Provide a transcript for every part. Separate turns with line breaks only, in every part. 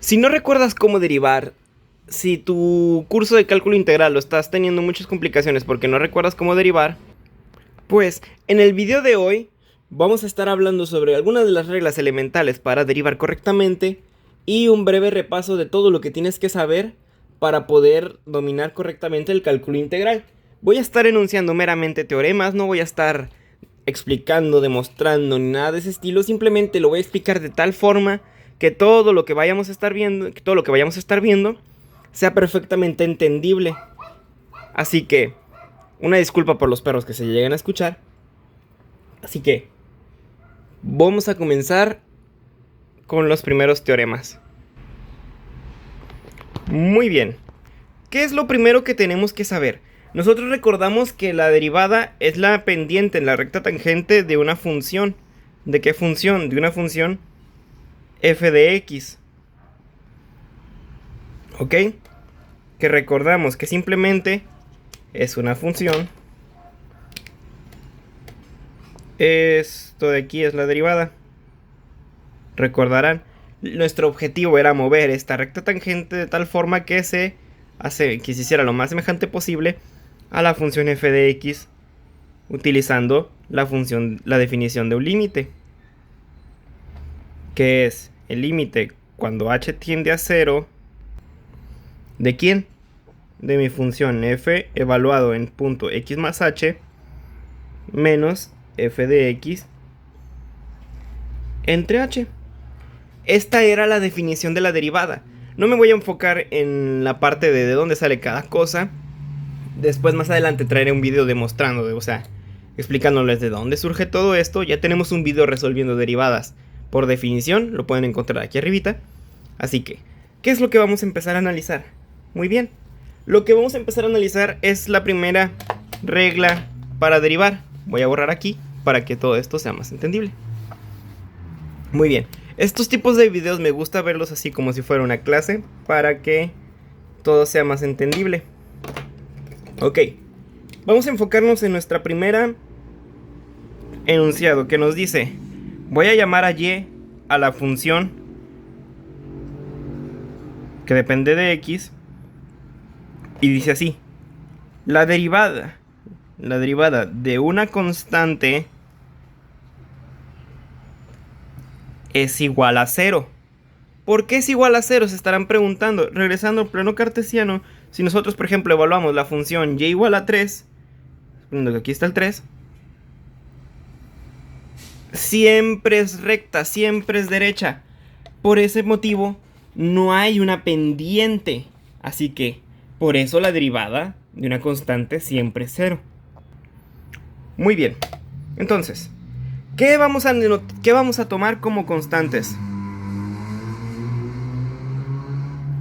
Si no recuerdas cómo derivar, si tu curso de cálculo integral lo estás teniendo muchas complicaciones porque no recuerdas cómo derivar, pues en el video de hoy vamos a estar hablando sobre algunas de las reglas elementales para derivar correctamente y un breve repaso de todo lo que tienes que saber para poder dominar correctamente el cálculo integral. Voy a estar enunciando meramente teoremas, no voy a estar explicando, demostrando ni nada de ese estilo, simplemente lo voy a explicar de tal forma que todo lo que vayamos a estar viendo, sea perfectamente entendible. Así que una disculpa por los perros que se lleguen a escuchar. Así que vamos a comenzar con los primeros teoremas. Muy bien. ¿Qué es lo primero que tenemos que saber? Nosotros recordamos que la derivada es la pendiente en la recta tangente de una función. ¿De qué función? De una función f de x. ¿Ok? Que recordamos que simplemente es una función. Esto de aquí es la derivada. Recordarán, nuestro objetivo era mover esta recta tangente de tal forma que se hiciera lo más semejante posible a la función f de x utilizando la definición de un límite, que es el límite cuando h tiende a 0 de ¿quién? De mi función f evaluado en punto x más h menos f de x entre h. Esta era la definición de la derivada. No me voy a enfocar en la parte de dónde sale cada cosa. Después más adelante traeré un video demostrando, explicándoles de dónde surge todo esto. Ya tenemos un video resolviendo derivadas por definición, lo pueden encontrar aquí arribita. Así que, ¿qué es lo que vamos a empezar a analizar? Muy bien, lo que vamos a empezar a analizar es la primera regla para derivar. Voy a borrar aquí para que todo esto sea más entendible. Muy bien, estos tipos de videos me gusta verlos así como si fuera una clase para que todo sea más entendible. Ok, vamos a enfocarnos en nuestra primera enunciado que nos dice: voy a llamar a y a la función que depende de x y dice así: la derivada de una constante es igual a 0. ¿Por qué es igual a 0? Se estarán preguntando. Regresando al plano cartesiano, si nosotros, por ejemplo, evaluamos la función y igual a 3, suponiendo que aquí está el 3, siempre es recta, siempre es derecha. Por ese motivo, no hay una pendiente. Así que, por eso la derivada de una constante siempre es 0. Muy bien. Entonces, ¿qué vamos a tomar como constantes?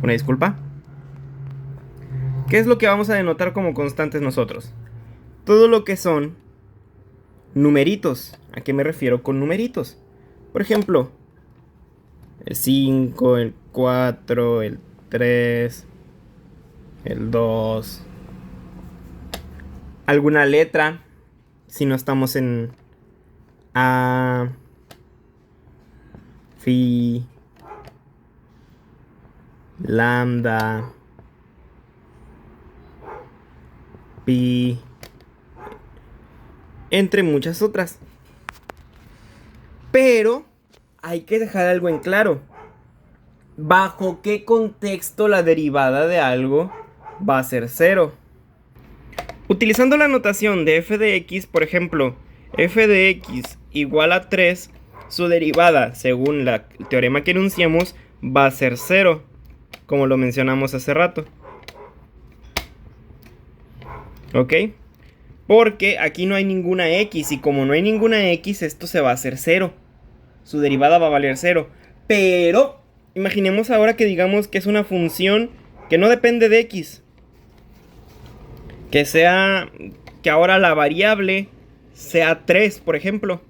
Una disculpa. ¿Qué es lo que vamos a denotar como constantes nosotros? Todo lo que son numeritos. ¿A qué me refiero con numeritos? Por ejemplo, el 5, el 4, el 3, el 2. Alguna letra, si no estamos en A, Phi, Lambda, Pi, entre muchas otras. Pero hay que dejar algo en claro. ¿Bajo qué contexto la derivada de algo va a ser 0? Utilizando la notación de f de x, por ejemplo, f de x igual a 3, su derivada, según el teorema que enunciamos, va a ser 0, como lo mencionamos hace rato. ¿Ok? Porque aquí no hay ninguna x, y como no hay ninguna x, esto se va a hacer 0. Su derivada va a valer 0. Pero, imaginemos ahora que digamos que es una función que no depende de x. Que ahora la variable sea 3, por ejemplo.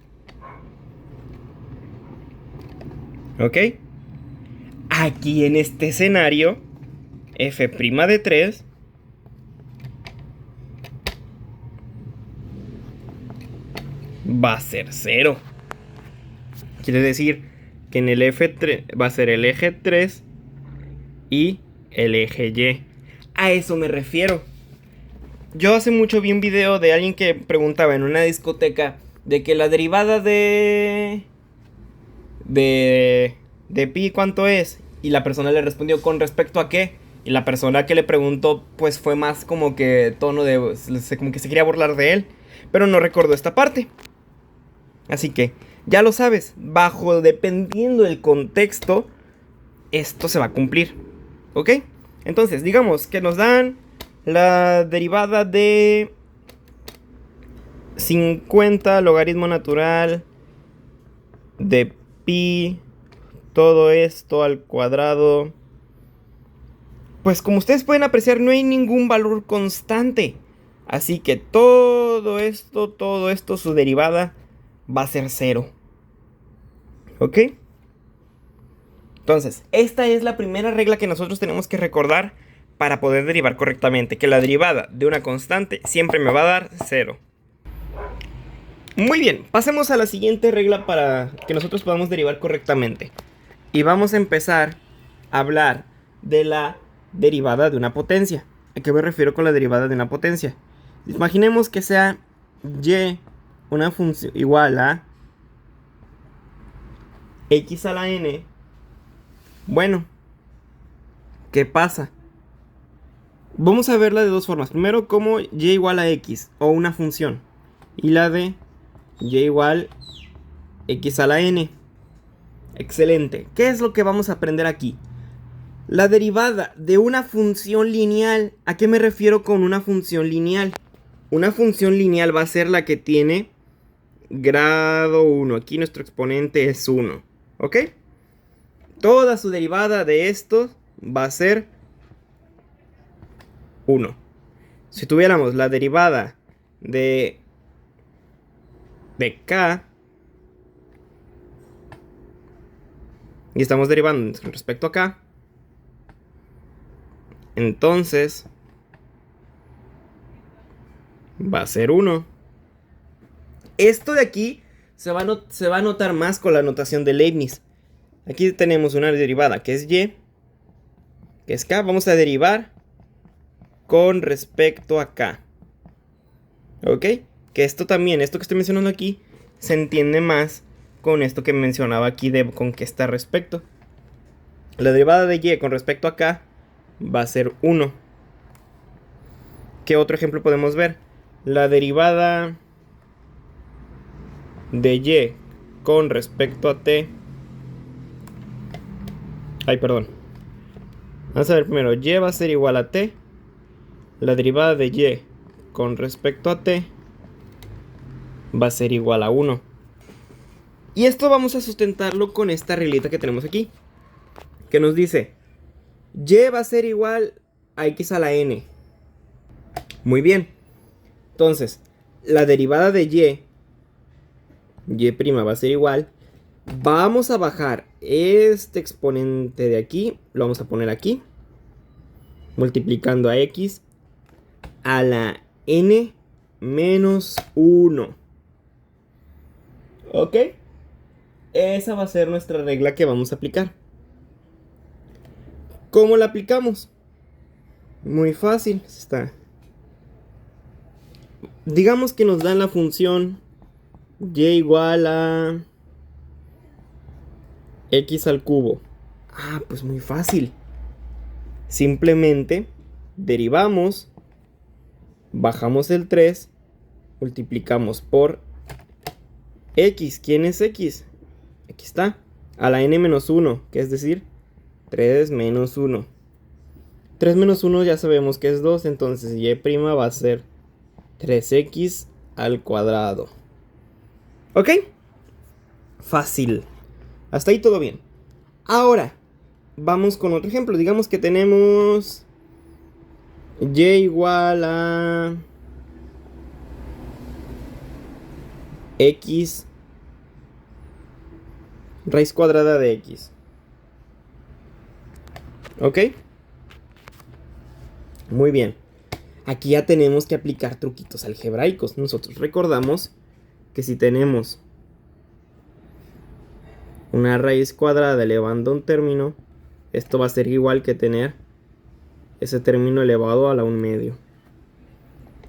¿Ok? Aquí en este escenario, f' de 3 va a ser 0. Quiere decir que en el F3 va a ser el eje 3 y el eje Y. A eso me refiero. Yo hace mucho vi un video de alguien que preguntaba en una discoteca de que la derivada de pi ¿cuánto es? Y la persona le respondió ¿con respecto a qué? Y la persona que le preguntó pues fue más como que tono de como que se quería burlar de él, pero no recordó esta parte. Así que ya lo sabes, dependiendo del contexto, esto se va a cumplir. ¿Ok? Entonces, digamos que nos dan la derivada de 50 logaritmo natural de pi, todo esto al cuadrado. Pues como ustedes pueden apreciar, no hay ningún valor constante. Así que todo esto, su derivada va a ser 0. ¿Ok? Entonces, esta es la primera regla que nosotros tenemos que recordar para poder derivar correctamente. Que la derivada de una constante siempre me va a dar 0. Muy bien, pasemos a la siguiente regla para que nosotros podamos derivar correctamente. Y vamos a empezar a hablar de la derivada de una potencia. ¿A qué me refiero con la derivada de una potencia? Imaginemos que sea y una función igual a x a la n. Bueno, ¿qué pasa? Vamos a verla de dos formas. Primero, como y igual a x, o una función. Y la de y igual x a la n. Excelente. ¿Qué es lo que vamos a aprender aquí? La derivada de una función lineal. ¿A qué me refiero con una función lineal? Una función lineal va a ser la que tiene grado 1. Aquí nuestro exponente es 1. ¿Ok? Toda su derivada de esto va a ser 1. Si tuviéramos la derivada de k, y estamos derivando con respecto a k, entonces va a ser 1. Esto de aquí se va a notar más con la notación de Leibniz. Aquí tenemos una derivada que es y, que es k. Vamos a derivar con respecto a k. ¿Ok? Que esto también, esto que estoy mencionando aquí, se entiende más con esto que mencionaba aquí de con qué está respecto. La derivada de y con respecto a k va a ser 1. ¿Qué otro ejemplo podemos ver? La derivada de y con respecto a t. Ay, perdón. Vamos a ver primero. Y va a ser igual a t. La derivada de y con respecto a t va a ser igual a 1. Y esto vamos a sustentarlo con esta reglita que tenemos aquí, que nos dice y va a ser igual a x a la n. Muy bien. Entonces, la derivada de y' va a ser igual. Vamos a bajar este exponente de aquí, lo vamos a poner aquí, multiplicando a x a la n menos 1. ¿Ok? Esa va a ser nuestra regla que vamos a aplicar. ¿Cómo la aplicamos? Muy fácil. Digamos que nos dan la función y igual a x al cubo. Pues muy fácil. Simplemente derivamos, bajamos el 3, multiplicamos por x. ¿Quién es x? Aquí está. A la n menos 1, que es decir, 3 menos 1. 3 menos 1 ya sabemos que es 2, entonces y' va a ser 3x al cuadrado. ¿Ok? Fácil. Hasta ahí todo bien. Ahora, vamos con otro ejemplo. Digamos que tenemos y igual a x raíz cuadrada de x. ¿Ok? Muy bien. Aquí ya tenemos que aplicar truquitos algebraicos. Nosotros recordamos que si tenemos una raíz cuadrada elevando a un término, esto va a ser igual que tener ese término elevado a la 1/2.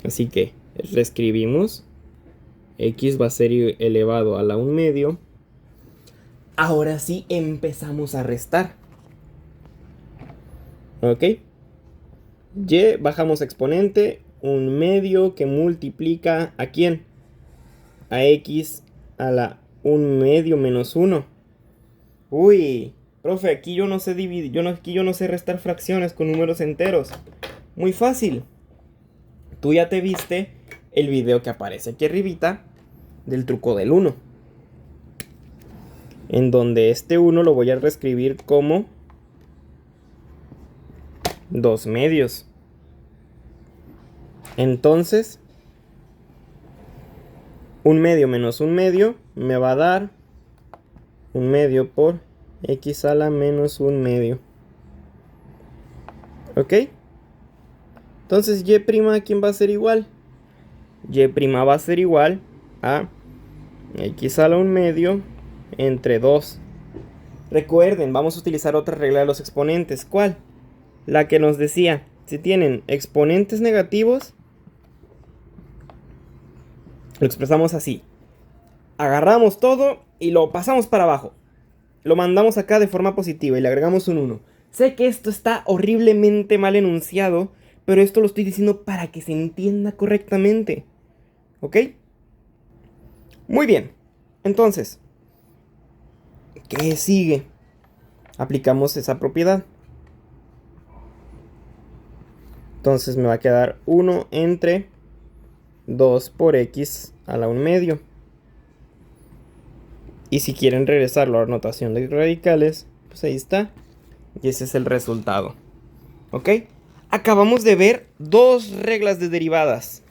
Así que reescribimos. X va a ser elevado a la 1/2. Ahora sí empezamos a restar. ¿Ok? Y bajamos exponente. 1/2 que multiplica ¿a quién? A X a la 1/2 menos 1. Uy, profe, aquí yo no sé dividir, aquí yo no sé restar fracciones con números enteros. Muy fácil. Tú ya te viste el video que aparece aquí arribita del truco del 1. En donde este 1 lo voy a reescribir como 2/2. Entonces, 1/2 menos 1/2 me va a dar 1/2 por X a la menos 1/2. ¿Ok? Entonces, Y' ¿a quién va a ser igual? Y' va a ser igual a X a la 1/2 entre 2. Recuerden, vamos a utilizar otra regla de los exponentes. ¿Cuál? La que nos decía, si tienen exponentes negativos, lo expresamos así. Agarramos todo y lo pasamos para abajo. Lo mandamos acá de forma positiva y le agregamos un 1. Sé que esto está horriblemente mal enunciado, pero esto lo estoy diciendo para que se entienda correctamente. ¿Ok? Muy bien. Entonces, ¿qué sigue? Aplicamos esa propiedad. Entonces me va a quedar 1 entre 2 por X a la 1/2. Y si quieren regresarlo a la notación de radicales, pues ahí está. Y ese es el resultado. ¿Ok? Acabamos de ver dos reglas de derivadas.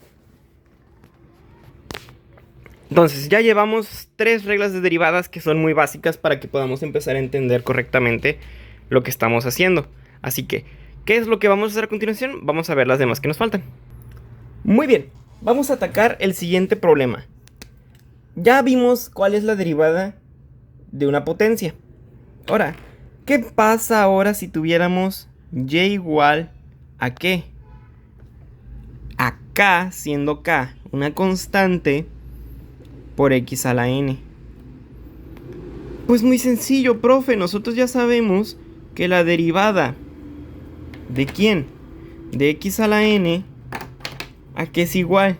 Entonces ya llevamos 3 reglas de derivadas que son muy básicas para que podamos empezar a entender correctamente lo que estamos haciendo. Así que, ¿qué es lo que vamos a hacer a continuación? Vamos a ver las demás que nos faltan. Muy bien, vamos a atacar el siguiente problema. Ya vimos cuál es la derivada de una potencia. Ahora, ¿qué pasa ahora si tuviéramos y igual a qué? A k, siendo k una constante, por x a la n. Pues muy sencillo, profe. Nosotros ya sabemos que la derivada ¿de quién? De x a la n, ¿a qué es igual?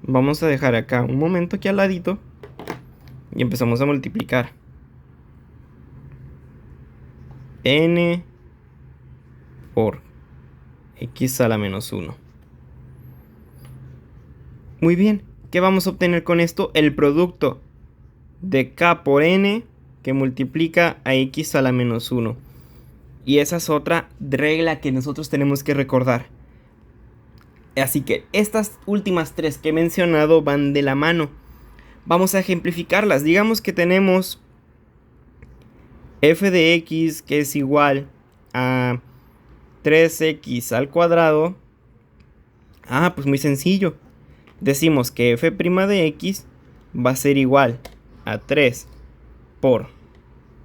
Vamos a dejar acá un momento aquí al ladito y empezamos a multiplicar. N por x a la menos 1. Muy bien, ¿qué vamos a obtener con esto? El producto de k por n que multiplica a x a la menos 1. Y esa es otra regla que nosotros tenemos que recordar. Así que estas últimas 3 que he mencionado van de la mano. Vamos a ejemplificarlas. Digamos que tenemos f de x que es igual a 3x al cuadrado. Pues muy sencillo. Decimos que f' de x va a ser igual a 3 por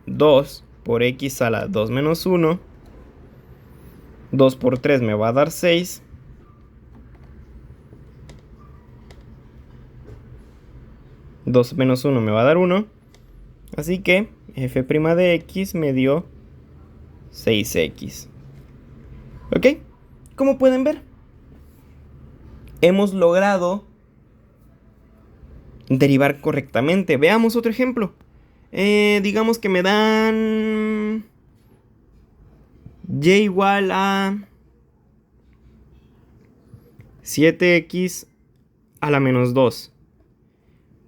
2 por x a la 2 menos 1. 2 por 3 me va a dar 6. 2 menos 1 me va a dar 1. Así que f' de x me dio 6x. ¿Ok? Como pueden ver, hemos logrado derivar correctamente. Veamos otro ejemplo. Digamos que me dan y igual a 7x a la menos 2.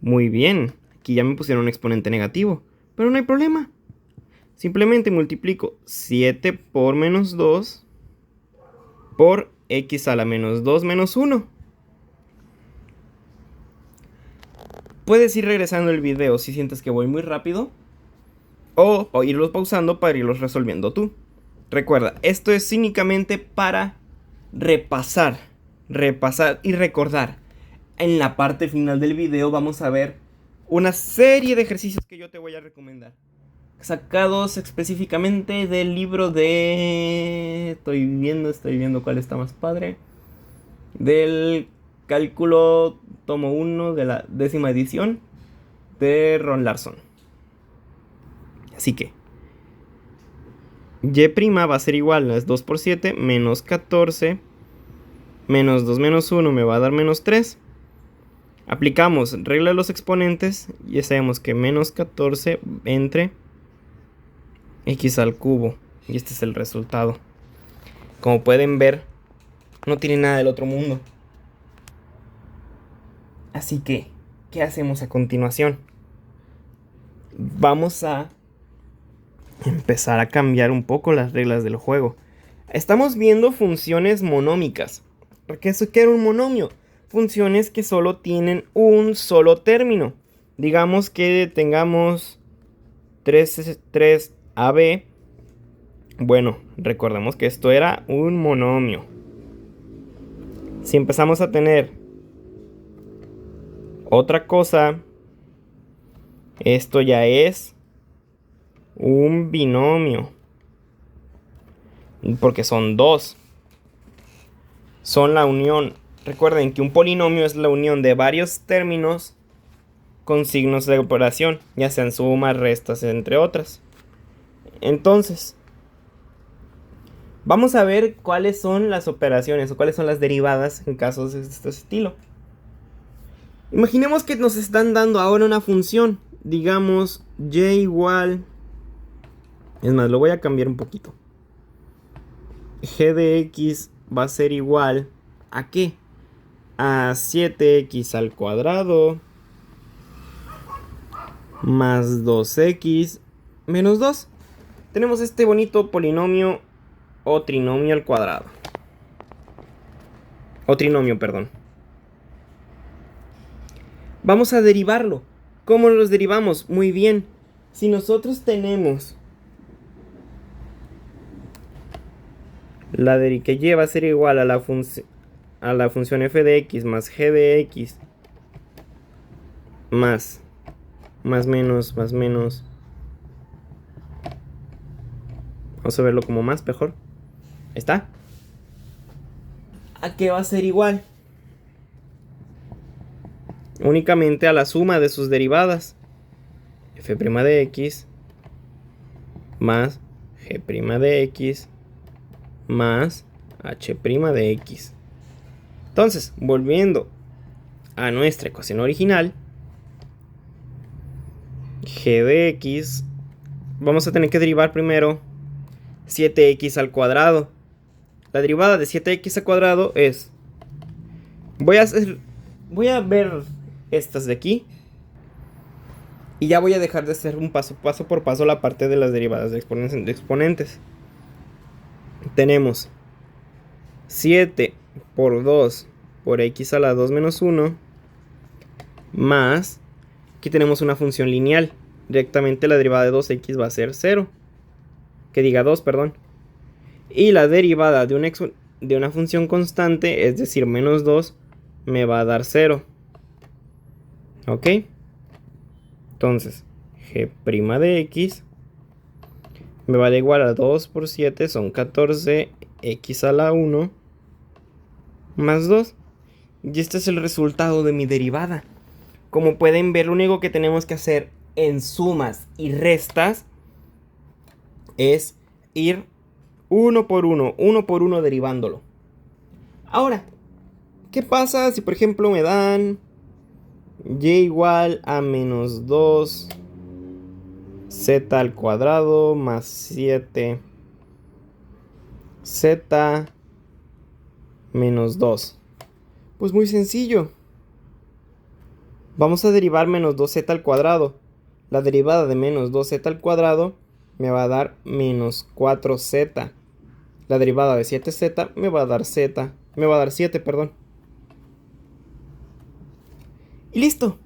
Muy bien, aquí ya me pusieron un exponente negativo, pero no hay problema. Simplemente multiplico 7 por menos 2 por x a la menos 2 menos 1. Puedes ir regresando el video si sientes que voy muy rápido, o irlos pausando para irlos resolviendo tú. Recuerda, esto es cínicamente para repasar y recordar. En la parte final del video vamos a ver una serie de ejercicios que yo te voy a recomendar. sacados específicamente del libro de... Estoy viendo cuál está más padre. Del cálculo tomo 1 de la 10ª edición de Ron Larson. Así que y' va a ser igual a 2 por 7 menos 14 menos 2 menos 1 me va a dar menos 3. Aplicamos regla de los exponentes y ya sabemos que menos 14 entre x al cubo. Y este es el resultado. Como pueden ver, no tiene nada del otro mundo. Así que, ¿qué hacemos a continuación? Vamos a empezar a cambiar un poco las reglas del juego. Estamos viendo funciones monómicas. ¿Qué es que era un monomio? Funciones que solo tienen un solo término. Digamos que tengamos 3ab. Bueno, recordemos que esto era un monomio. Si empezamos a tener otra cosa, esto ya es un binomio. Porque son dos. Son la unión. Recuerden que un polinomio es la unión de varios términos con signos de operación, ya sean sumas, restas, entre otras. Entonces, vamos a ver cuáles son las operaciones o cuáles son las derivadas en casos de este estilo. Imaginemos que nos están dando ahora una función. Digamos y igual... Es más, lo voy a cambiar un poquito. G de x va a ser igual ¿a qué? A 7x al cuadrado más 2x menos 2. Tenemos este bonito polinomio o trinomio al cuadrado. O trinomio, perdón. Vamos a derivarlo. ¿Cómo los derivamos? Muy bien. Si nosotros tenemos que y va a ser igual a la función f de x más g de x más menos. Vamos a verlo como más, mejor. Ahí está. ¿A qué va a ser igual? Únicamente a la suma de sus derivadas. F' de x más g' de x más h' de x. Entonces, volviendo a nuestra ecuación original, g de x, vamos a tener que derivar primero 7x al cuadrado. La derivada de 7x al cuadrado es... Voy a ver estas de aquí. Y ya voy a dejar de hacer un paso por paso la parte de las derivadas de exponentes. Tenemos 7 por 2 por x a la 2 menos 1 más... Aquí tenemos una función lineal. Directamente la derivada de 2x va a ser 0. Que diga 2, perdón. Y la derivada de una función constante, es decir, menos 2, me va a dar 0. ¿Ok? Entonces, g' de x me va a dar igual a 2 por 7, son 14, x a la 1 más 2. Y este es el resultado de mi derivada. Como pueden ver, lo único que tenemos que hacer en sumas y restas es ir uno por uno derivándolo. Ahora, ¿qué pasa si por ejemplo me dan y igual a menos 2 z al cuadrado más 7 z menos 2? Pues muy sencillo. Vamos a derivar menos 2z al cuadrado. La derivada de menos 2z al cuadrado me va a dar menos 4z. La derivada de 7z me va a dar 7, perdón. Y listo.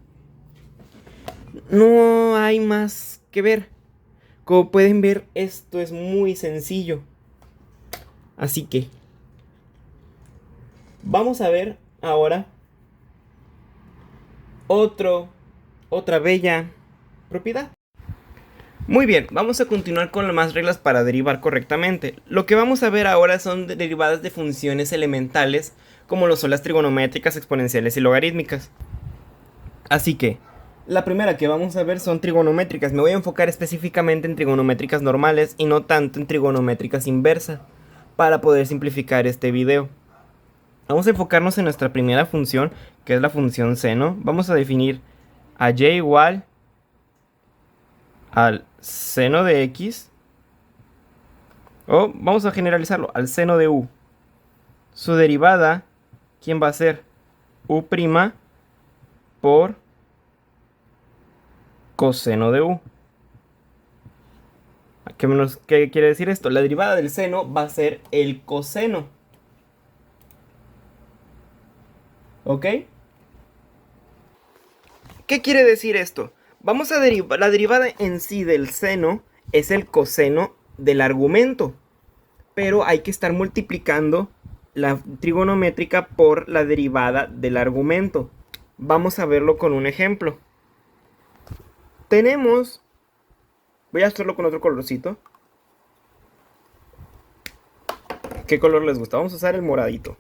No hay más que ver. Como pueden ver, esto es muy sencillo. Así que vamos a ver ahora otra bella propiedad. Muy bien, vamos a continuar con las más reglas para derivar correctamente. Lo que vamos a ver ahora son derivadas de funciones elementales, como lo son las trigonométricas, exponenciales y logarítmicas. Así que, la primera que vamos a ver son trigonométricas. Me voy a enfocar específicamente en trigonométricas normales y no tanto en trigonométricas inversas, para poder simplificar este video. Vamos a enfocarnos en nuestra primera función, que es la función seno. Vamos a definir a y igual al seno de x, o vamos a generalizarlo, al seno de u. Su derivada, ¿quién va a ser? U' por coseno de u. ¿Qué quiere decir esto? La derivada del seno va a ser el coseno. ¿Ok? ¿Qué quiere decir esto? Vamos a derivar, la derivada en sí del seno es el coseno del argumento, pero hay que estar multiplicando la trigonométrica por la derivada del argumento. Vamos a verlo con un ejemplo. Tenemos, voy a hacerlo con otro colorcito. ¿Qué color les gusta? Vamos a usar el moradito.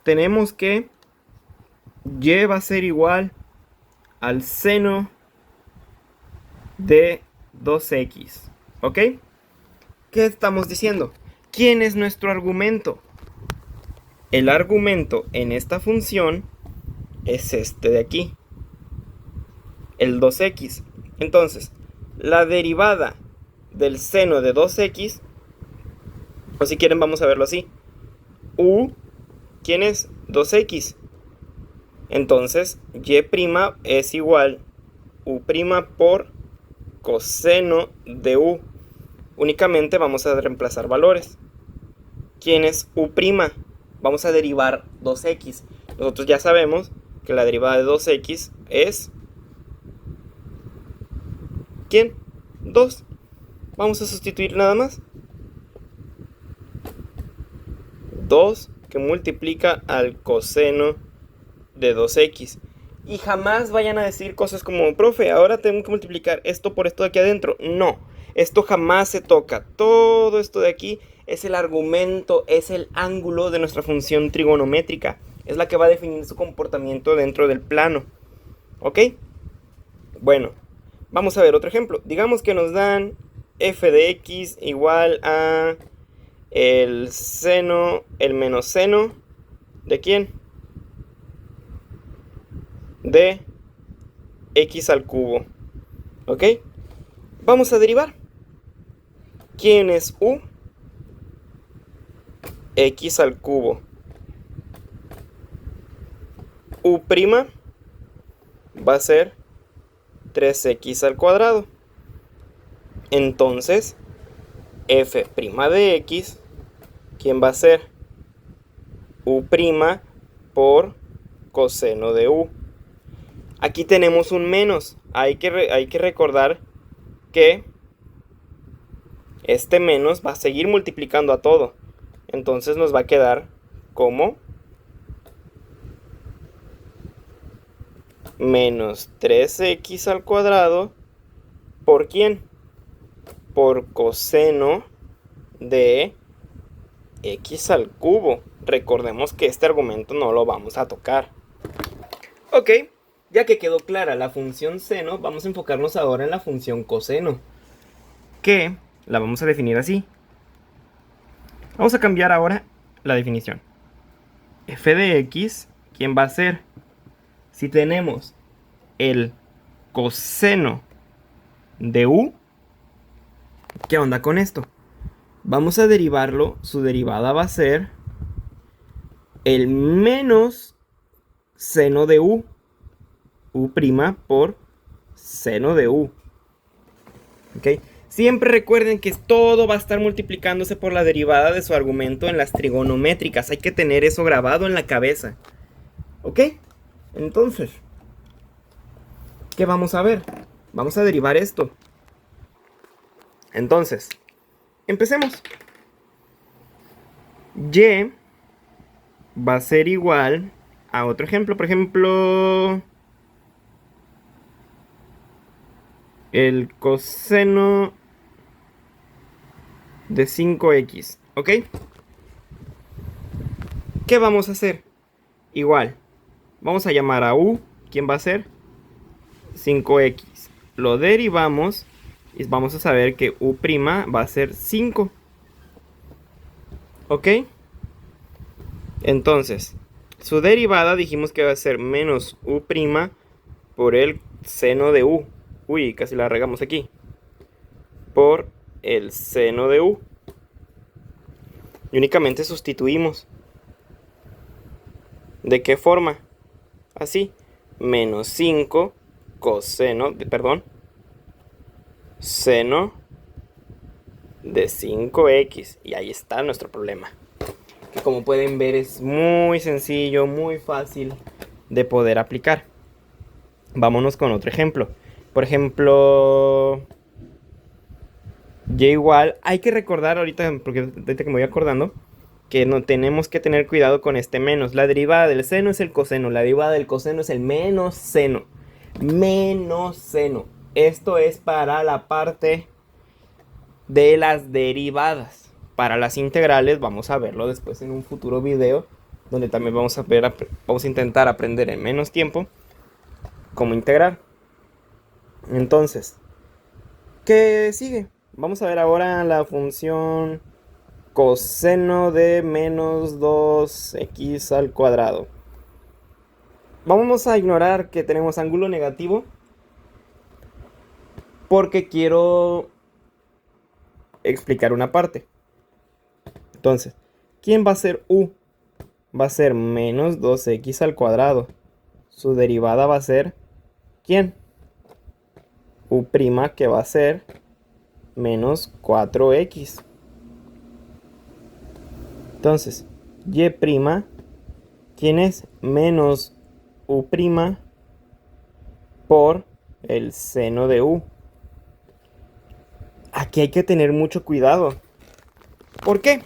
Tenemos que y va a ser igual al seno de 2x. ¿Ok? ¿Qué estamos diciendo? ¿Quién es nuestro argumento? El argumento en esta función es este de aquí, el 2x. Entonces, la derivada del seno de 2x, o si quieren vamos a verlo así, u, ¿quién es? 2x. Entonces, y' es igual u' por coseno de u. Únicamente vamos a reemplazar valores. ¿Quién es u'? Vamos a derivar 2x. Nosotros ya sabemos que la derivada de 2x es... ¿quién? 2. Vamos a sustituir nada más. 2 que multiplica al coseno de 2x. Y jamás vayan a decir cosas como, profe, ahora tengo que multiplicar esto por esto de aquí adentro. No, esto jamás se toca. Todo esto de aquí es el argumento, es el ángulo de nuestra función trigonométrica. Es la que va a definir su comportamiento dentro del plano. ¿Ok? Bueno, vamos a ver otro ejemplo. Digamos que nos dan f de x igual a el seno, el menos seno, ¿de quién? De x al cubo. ¿Ok? Vamos a derivar. ¿Quién es u? X al cubo. U' va a ser 3x al cuadrado. Entonces, f' de x, ¿quién va a ser? U' por coseno de u. Aquí tenemos un menos. Hay que recordar que este menos va a seguir multiplicando a todo. Entonces nos va a quedar como menos 3x al cuadrado. ¿Por quién? Por coseno de x al cubo. Recordemos que este argumento no lo vamos a tocar. Ok, ya que quedó clara la función seno, vamos a enfocarnos ahora en la función coseno, que la vamos a definir así. Vamos a cambiar ahora la definición. F de x, ¿quién va a ser? Si tenemos el coseno de u, ¿qué onda con esto? Vamos a derivarlo, su derivada va a ser el menos seno de u, u' por seno de u. ¿Ok? Siempre recuerden que todo va a estar multiplicándose por la derivada de su argumento en las trigonométricas. Hay que tener eso grabado en la cabeza. ¿Ok? Entonces, ¿qué vamos a ver? Vamos a derivar esto. Entonces, empecemos. Y va a ser igual a otro ejemplo. Por ejemplo, el coseno de 5x, ¿ok? ¿Qué vamos a hacer? Igual, vamos a llamar a u, ¿quién va a ser? 5x. Lo derivamos y vamos a saber que u' va a ser 5. ¿Ok? Entonces, su derivada dijimos que va a ser menos u' por el seno de u. Uy, casi la regamos aquí. Por el seno de u. Y únicamente sustituimos. ¿De qué forma? Así. Menos 5 coseno, seno de 5x. Y ahí está nuestro problema. Que como pueden ver es muy sencillo, muy fácil de poder aplicar. Vámonos con otro ejemplo. Por ejemplo, y igual, hay que recordar ahorita, porque ahorita que me voy acordando, que no tenemos que tener cuidado con este menos. La derivada del seno es el coseno, la derivada del coseno es el menos seno. Menos seno. Esto es para la parte de las derivadas. Para las integrales vamos a verlo después en un futuro video, donde también vamos a intentar aprender en menos tiempo cómo integrar. Entonces, ¿qué sigue? Vamos a ver ahora la función coseno de menos 2x al cuadrado. Vamos a ignorar que tenemos ángulo negativo, porque quiero explicar una parte. Entonces, ¿quién va a ser u? Va a ser menos 2x al cuadrado. Su derivada va a ser, ¿quién? U', que va a ser menos 4x. Entonces, y', ¿quién es? Menos u' por el seno de u. Aquí hay que tener mucho cuidado. ¿Por qué?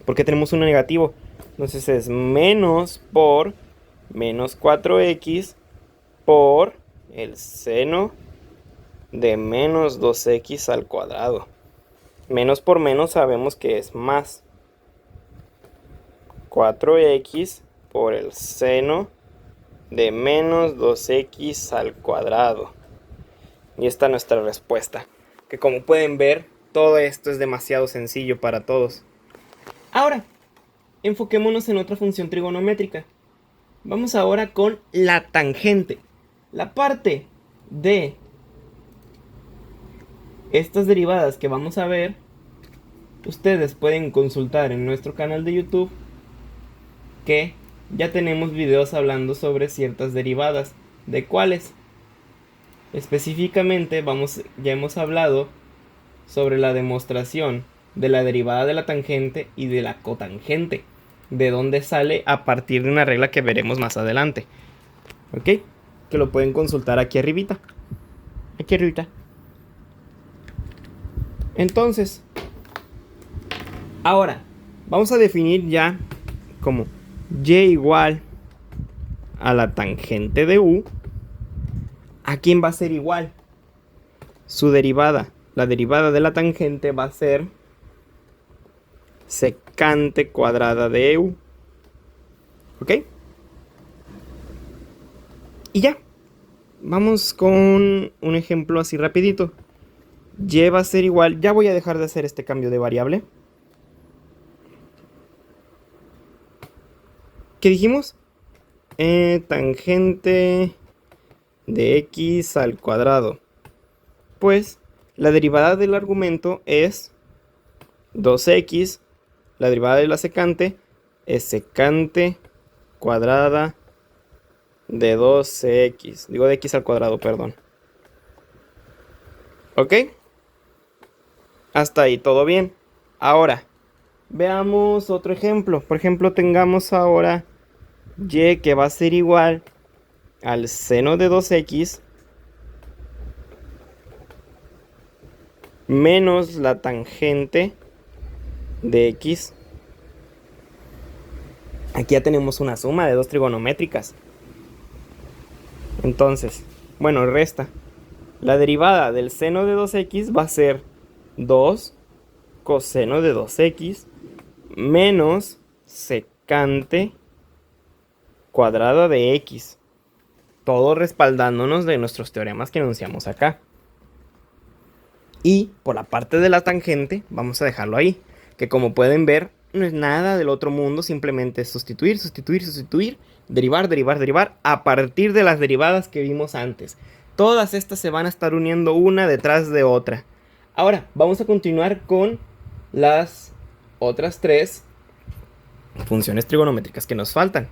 Porque tenemos un negativo. Entonces es menos por menos 4x por el seno de menos 2x al cuadrado. Menos por menos sabemos que es más. 4x por el seno de menos 2x al cuadrado. Y esta es nuestra respuesta. Que como pueden ver, todo esto es demasiado sencillo para todos. Ahora, enfoquémonos en otra función trigonométrica. Vamos ahora con la tangente. La parte de estas derivadas que vamos a ver, ustedes pueden consultar en nuestro canal de YouTube, que ya tenemos videos hablando sobre ciertas derivadas. ¿De cuáles? Específicamente ya hemos hablado sobre la demostración de la derivada de la tangente y de la cotangente, de dónde sale a partir de una regla que veremos más adelante. ¿Ok? Que lo pueden consultar aquí arribita. Aquí arribita. Entonces, ahora vamos a definir ya como y igual a la tangente de u. ¿A quién va a ser igual? Su derivada. La derivada de la tangente va a ser secante cuadrada de u. ¿Ok? Y ya. Vamos con un ejemplo así rapidito. Y va a ser igual. Ya voy a dejar de hacer este cambio de variable. ¿Qué dijimos? Tangente de x al cuadrado. Pues la derivada del argumento es 2x. La derivada de la secante es secante cuadrada de 2x. Digo de x al cuadrado, perdón. ¿Ok? Hasta ahí todo bien. Ahora, veamos otro ejemplo. Por ejemplo, tengamos ahora y que va a ser igual al seno de 2x menos la tangente de x. Aquí ya tenemos una suma de dos trigonométricas. Entonces, bueno, resta. La derivada del seno de 2x va a ser 2 coseno de 2x menos secante cuadrada de x. Todo respaldándonos de nuestros teoremas que enunciamos acá. Y por la parte de la tangente vamos a dejarlo ahí, que como pueden ver no es nada del otro mundo, simplemente es sustituir, derivar, derivar, a partir de las derivadas que vimos antes. Todas estas se van a estar uniendo una detrás de otra. Ahora vamos a continuar con las otras tres funciones trigonométricas que nos faltan,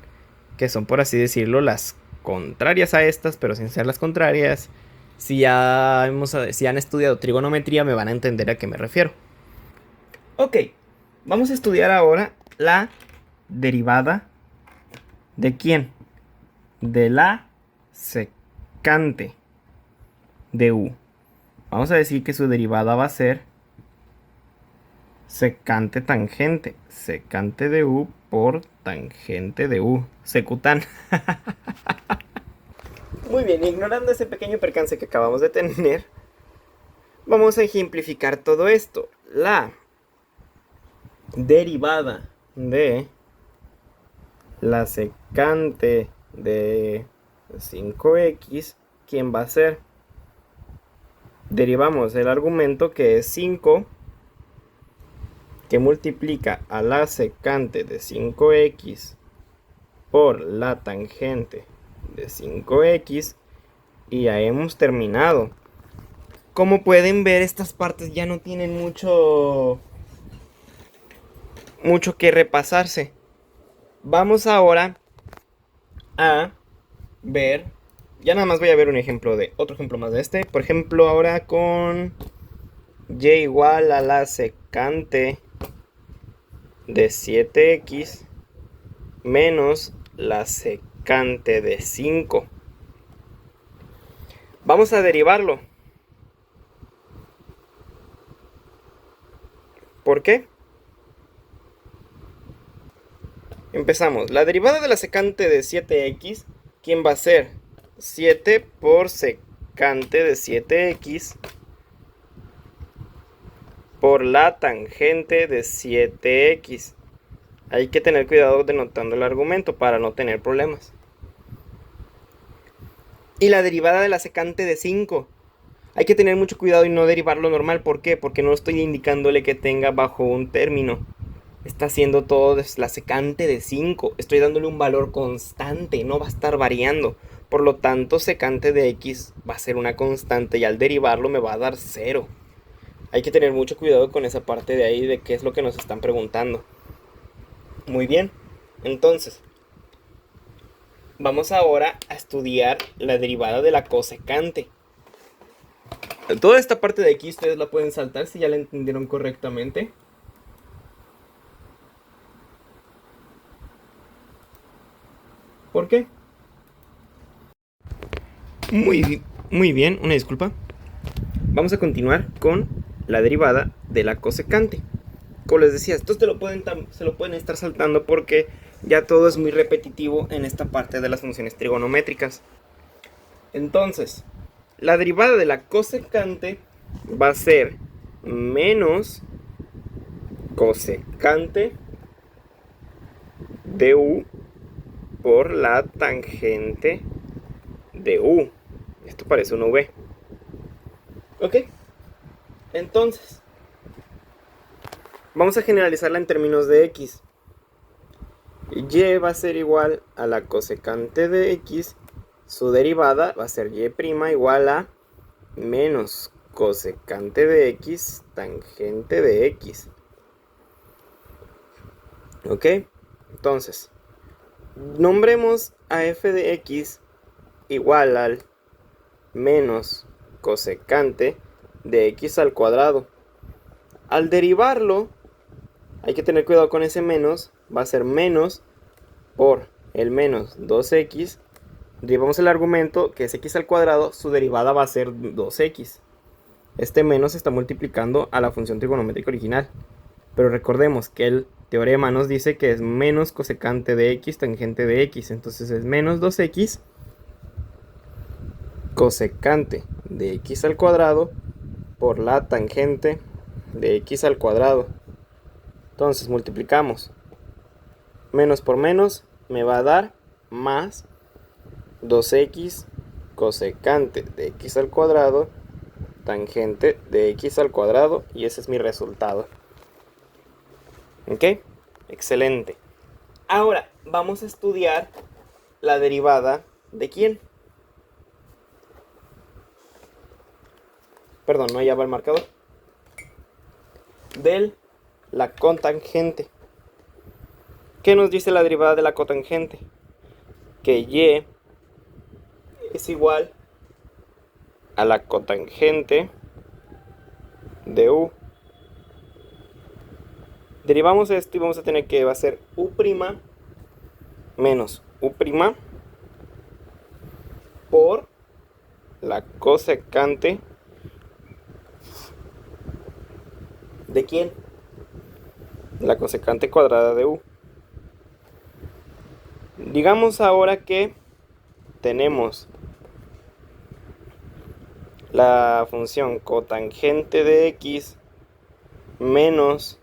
que son, por así decirlo, las contrarias a estas, pero sin ser las contrarias. Si han estudiado trigonometría, me van a entender a qué me refiero. Ok, vamos a estudiar ahora la derivada ¿de quién? De la secante de u. Vamos a decir que su derivada va a ser secante tangente. Secante de u por tangente de u. Secután. Muy bien, ignorando ese pequeño percance que acabamos de tener, vamos a ejemplificar todo esto. La derivada de la secante de 5x, ¿quién va a ser? Derivamos el argumento que es 5, que multiplica a la secante de 5x por la tangente de 5x, y ya hemos terminado. Como pueden ver, estas partes ya no tienen mucho que repasarse. Vamos ahora a ver, ya nada más voy a ver otro ejemplo más de este. Por ejemplo, ahora con y igual a la secante de 7x menos la secante de 5. Vamos a derivarlo. ¿Por qué? Empezamos. La derivada de la secante de 7x, ¿quién va a ser? 7 por secante de 7x por la tangente de 7x. Hay que tener cuidado denotando el argumento para no tener problemas. Y la derivada de la secante de 5. Hay que tener mucho cuidado y no derivarlo normal. ¿Por qué? Porque no estoy indicándole que tenga bajo un término. Está haciendo todo desde la secante de 5. Estoy dándole un valor constante, no va a estar variando. Por lo tanto, secante de x va a ser una constante y al derivarlo me va a dar 0. Hay que tener mucho cuidado con esa parte de ahí de qué es lo que nos están preguntando. Muy bien, entonces vamos ahora a estudiar la derivada de la cosecante. Toda esta parte de aquí ustedes la pueden saltar si ya la entendieron correctamente. ¿Por qué? Muy bien, una disculpa. Vamos a continuar con la derivada de la cosecante. Como les decía, esto se lo pueden estar saltando porque ya todo es muy repetitivo en esta parte de las funciones trigonométricas. Entonces, la derivada de la cosecante va a ser menos cosecante de u por la tangente de u. Esto parece una v. Ok, entonces vamos a generalizarla en términos de x. Y va a ser igual a la cosecante de x. Su derivada va a ser y' igual a menos cosecante de x tangente de x. Ok, entonces nombremos a f de x igual al menos cosecante de x al cuadrado. Al derivarlo, hay que tener cuidado con ese menos. Va a ser menos por el menos 2x. Derivamos el argumento que es x al cuadrado. Su derivada va a ser 2x. Este menos se está multiplicando a la función trigonométrica original. Pero recordemos que el teorema nos dice que es menos cosecante de x tangente de x. Entonces es menos 2x cosecante de x al cuadrado por la tangente de x al cuadrado. Entonces multiplicamos. Menos por menos me va a dar más 2x cosecante de x al cuadrado tangente de x al cuadrado, y ese es mi resultado. ¿Ok? Excelente. Ahora vamos a estudiar la derivada de ¿quién? Perdón, no hallaba el marcador. De la cotangente. ¿Qué nos dice la derivada de la cotangente? Que y es igual a la cotangente de u. Derivamos esto y vamos a tener que va a ser u' menos u' por la cosecante ¿de quién? La cosecante cuadrada de u. Digamos ahora que tenemos la función cotangente de x menos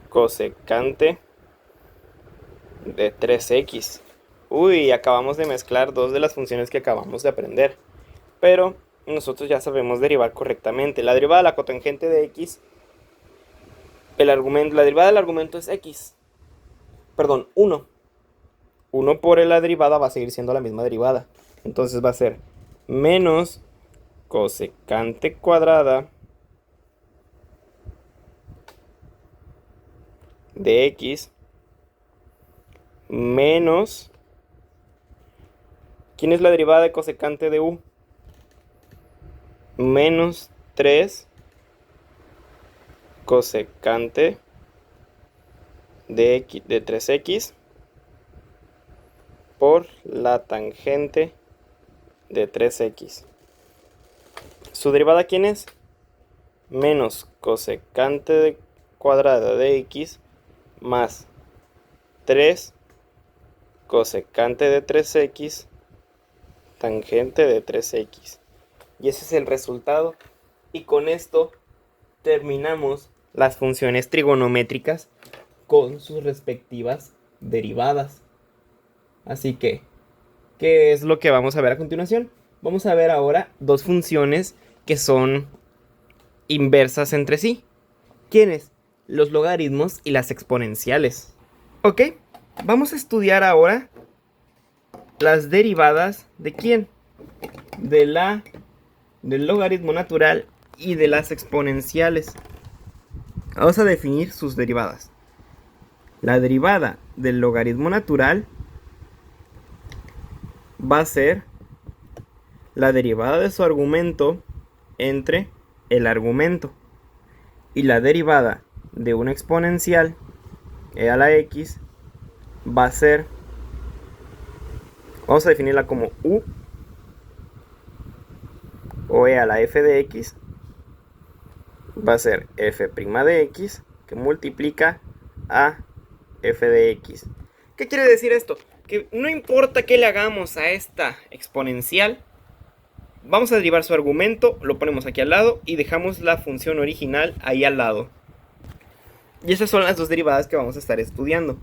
cosecante de 3x. Uy, acabamos de mezclar dos de las funciones que acabamos de aprender, pero nosotros ya sabemos derivar correctamente. La derivada de la cotangente de x, la derivada del argumento es x. Perdón, 1. 1 por la derivada va a seguir siendo la misma derivada. Entonces va a ser menos cosecante cuadrada de x menos... ¿Quién es la derivada de cosecante de u? Menos 3 cosecante de 3x por la tangente de 3x. ¿Su derivada quién es? Menos cosecante cuadrada de x más 3 cosecante de 3x tangente de 3x. Y ese es el resultado. Y con esto terminamos las funciones trigonométricas con sus respectivas derivadas. Así que, ¿qué es lo que vamos a ver a continuación? Vamos a ver ahora dos funciones que son inversas entre sí. ¿Quiénes? Los logaritmos y las exponenciales. Ok, vamos a estudiar ahora las derivadas de ¿quién? Del logaritmo natural y de las exponenciales. Vamos a definir sus derivadas. La derivada del logaritmo natural va a ser la derivada de su argumento entre el argumento. Y la derivada de una exponencial, e a la x, va a ser, vamos a definirla como u o e a la f de x, va a ser f' de x que multiplica a f de x. ¿Qué quiere decir esto? Que no importa qué le hagamos a esta exponencial, vamos a derivar su argumento, lo ponemos aquí al lado y dejamos la función original ahí al lado. Y esas son las dos derivadas que vamos a estar estudiando.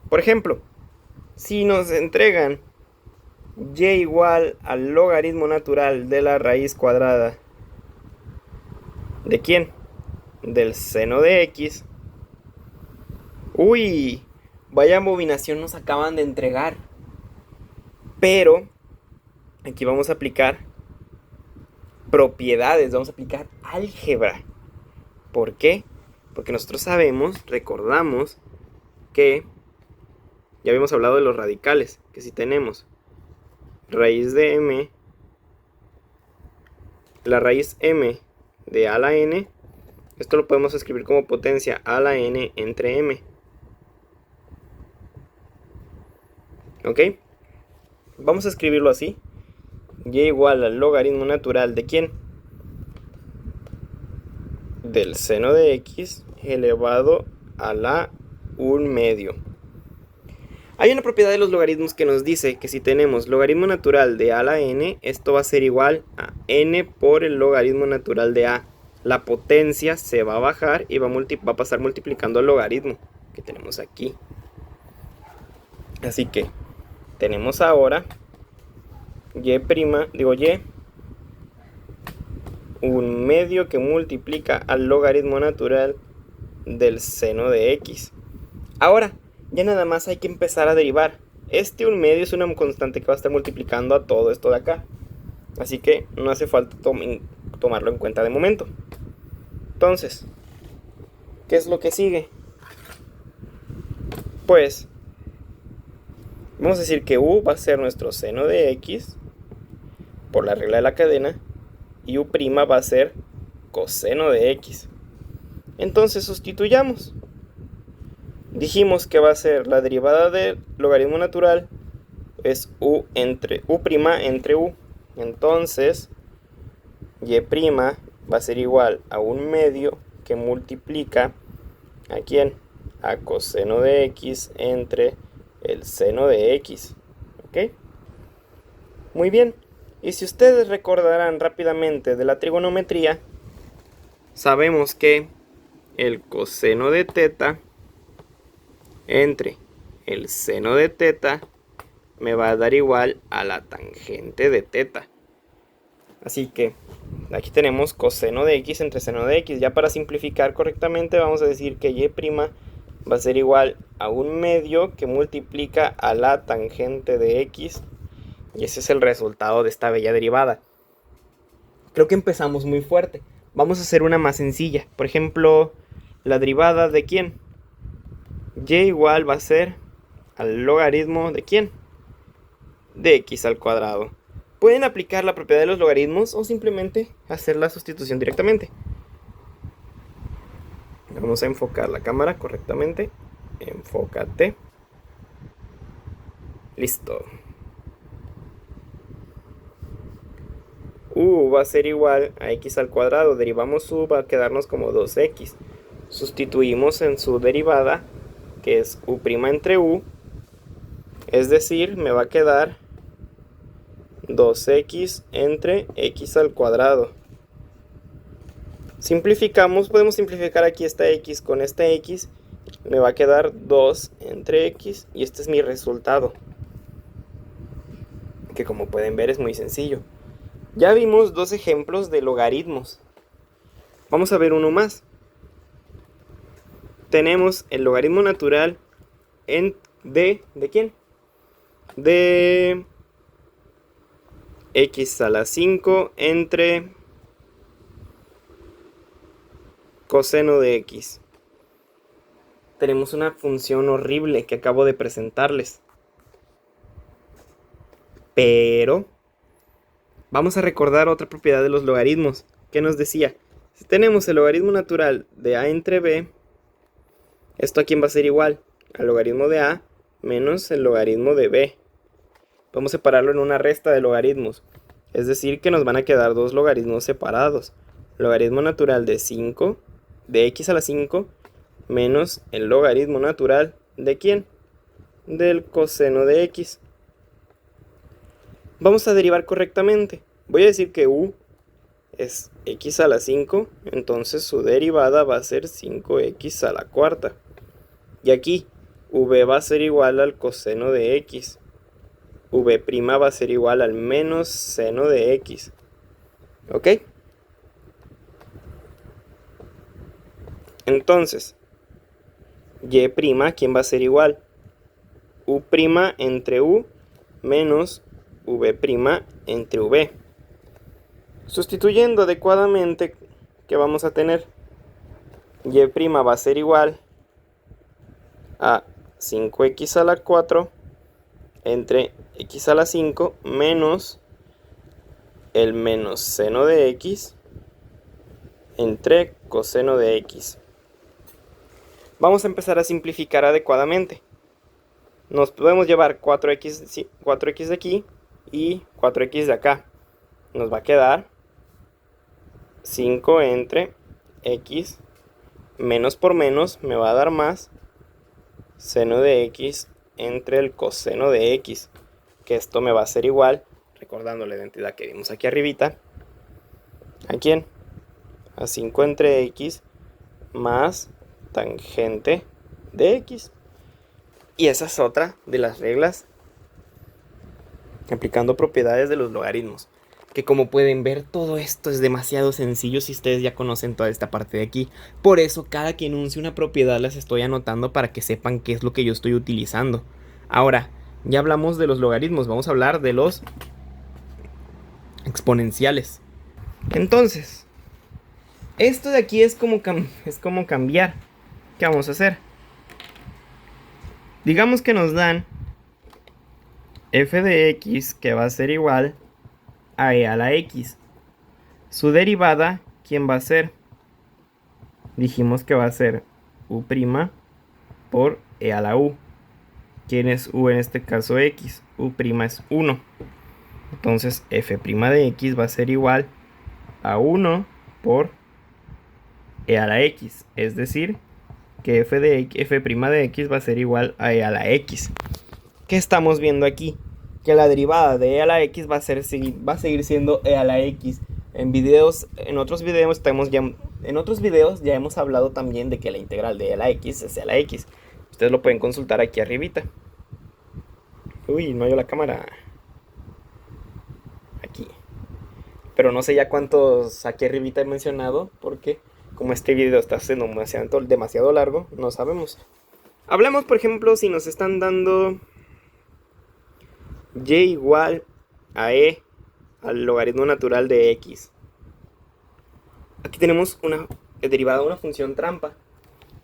Por ejemplo, si nos entregan y igual al logaritmo natural de la raíz cuadrada, ¿de quién? Del seno de x. Uy, vaya combinación nos acaban de entregar. Pero aquí vamos a aplicar propiedades, vamos a aplicar álgebra. ¿Por qué? Porque nosotros sabemos, recordamos que ya habíamos hablado de los radicales, que si tenemos raíz de m, la raíz m de a a la n, esto lo podemos escribir como potencia a la n entre m. ¿Ok? Vamos a escribirlo así. Y igual al logaritmo natural de ¿quién? Del seno de x elevado a la 1/2. Hay una propiedad de los logaritmos que nos dice que si tenemos logaritmo natural de a a la n, esto va a ser igual a n por el logaritmo natural de a. La potencia se va a bajar y va a pasar multiplicando el logaritmo que tenemos aquí. Así que tenemos ahora y, un medio que multiplica al logaritmo natural del seno de x. Ahora, ya nada más hay que empezar a derivar. Un medio es una constante que va a estar multiplicando a todo esto de acá. Así que no hace falta tomarlo en cuenta de momento. Entonces, ¿qué es lo que sigue? Pues, vamos a decir que u va a ser nuestro seno de x por la regla de la cadena y u' va a ser coseno de x. Entonces sustituyamos. Dijimos que va a ser la derivada del logaritmo natural es u' entre u. Entonces y' va a ser igual a un medio que multiplica ¿a quién? A coseno de x entre el seno de x. ¿Ok? Muy bien. Y si ustedes recordarán rápidamente de la trigonometría, sabemos que el coseno de teta entre el seno de teta me va a dar igual a la tangente de teta. Así que aquí tenemos coseno de x entre seno de x. Ya para simplificar correctamente vamos a decir que y' va a ser igual a un medio que multiplica a la tangente de x. Y ese es el resultado de esta bella derivada. Creo que empezamos muy fuerte. Vamos a hacer una más sencilla. Por ejemplo, la derivada de ¿quién? Y igual va a ser al logaritmo de ¿quién? De x al cuadrado. Pueden aplicar la propiedad de los logaritmos o simplemente hacer la sustitución directamente. Vamos a enfocar la cámara correctamente. Enfócate. Listo. U va a ser igual a x al cuadrado. Derivamos u, va a quedarnos como 2x. Sustituimos en su derivada, que es u' entre u. Es decir, me va a quedar 2x entre x al cuadrado. Simplificamos, podemos simplificar aquí esta x con esta x. Me va a quedar 2 entre x y este es mi resultado. Que como pueden ver es muy sencillo. Ya vimos dos ejemplos de logaritmos. Vamos a ver uno más. Tenemos el logaritmo natural ¿de quién? De x a la 5 entre coseno de x. Tenemos una función horrible que acabo de presentarles. Pero vamos a recordar otra propiedad de los logaritmos que nos decía, si tenemos el logaritmo natural de a entre b, ¿esto a quién va a ser igual? Al logaritmo de a menos el logaritmo de b. Vamos a separarlo en una resta de logaritmos. Es decir, que nos van a quedar dos logaritmos separados. Logaritmo natural de 5, de x a la 5, menos el logaritmo natural de ¿quién? Del coseno de x. Vamos a derivar correctamente. Voy a decir que u es x a la 5, entonces su derivada va a ser 5x a la cuarta. Y aquí, v va a ser igual al coseno de x. V' va a ser igual al menos seno de x. ¿Ok? Entonces, y', ¿quién va a ser igual? U' entre u menos v' entre v. Sustituyendo adecuadamente, ¿qué vamos a tener? Y' va a ser igual a 5x a la 4 entre x a la 5 menos el menos seno de x entre coseno de x. Vamos a empezar a simplificar adecuadamente. Nos podemos llevar 4x de aquí y 4x de acá. Nos va a quedar 5 entre x menos por menos me va a dar más seno de x entre el coseno de x, que esto me va a ser igual, recordando la identidad que vimos aquí arribita, ¿a quién? A 5 entre x más tangente de x. Y esa es otra de las reglas aplicando propiedades de los logaritmos. Que como pueden ver, todo esto es demasiado sencillo si ustedes ya conocen toda esta parte de aquí. Por eso cada que enuncie una propiedad las estoy anotando para que sepan qué es lo que yo estoy utilizando. Ahora, ya hablamos de los logaritmos, vamos a hablar de los exponenciales. Entonces, esto de aquí es como cambiar. ¿Qué vamos a hacer? Digamos que nos dan f de x, que va a ser igual a e a la x. Su derivada, ¿quién va a ser? Dijimos que va a ser u' por e a la u. ¿Quién es u en este caso? X. U' es 1. Entonces f' de x va a ser igual a 1 por e a la x. Es decir, que f' de x va a ser igual a e a la x. ¿Qué estamos viendo aquí? Que la derivada de e a la x va a seguir siendo e a la x. En otros videos ya hemos hablado también de que la integral de e a la x es e a la x. Ustedes lo pueden consultar aquí arribita. Uy, no hay la cámara. Aquí. Pero no sé ya cuántos aquí arribita he mencionado, porque como este video está siendo demasiado largo, no sabemos. Hablemos, por ejemplo, si nos están dando y igual a e al logaritmo natural de x. Aquí tenemos una derivada de una función trampa.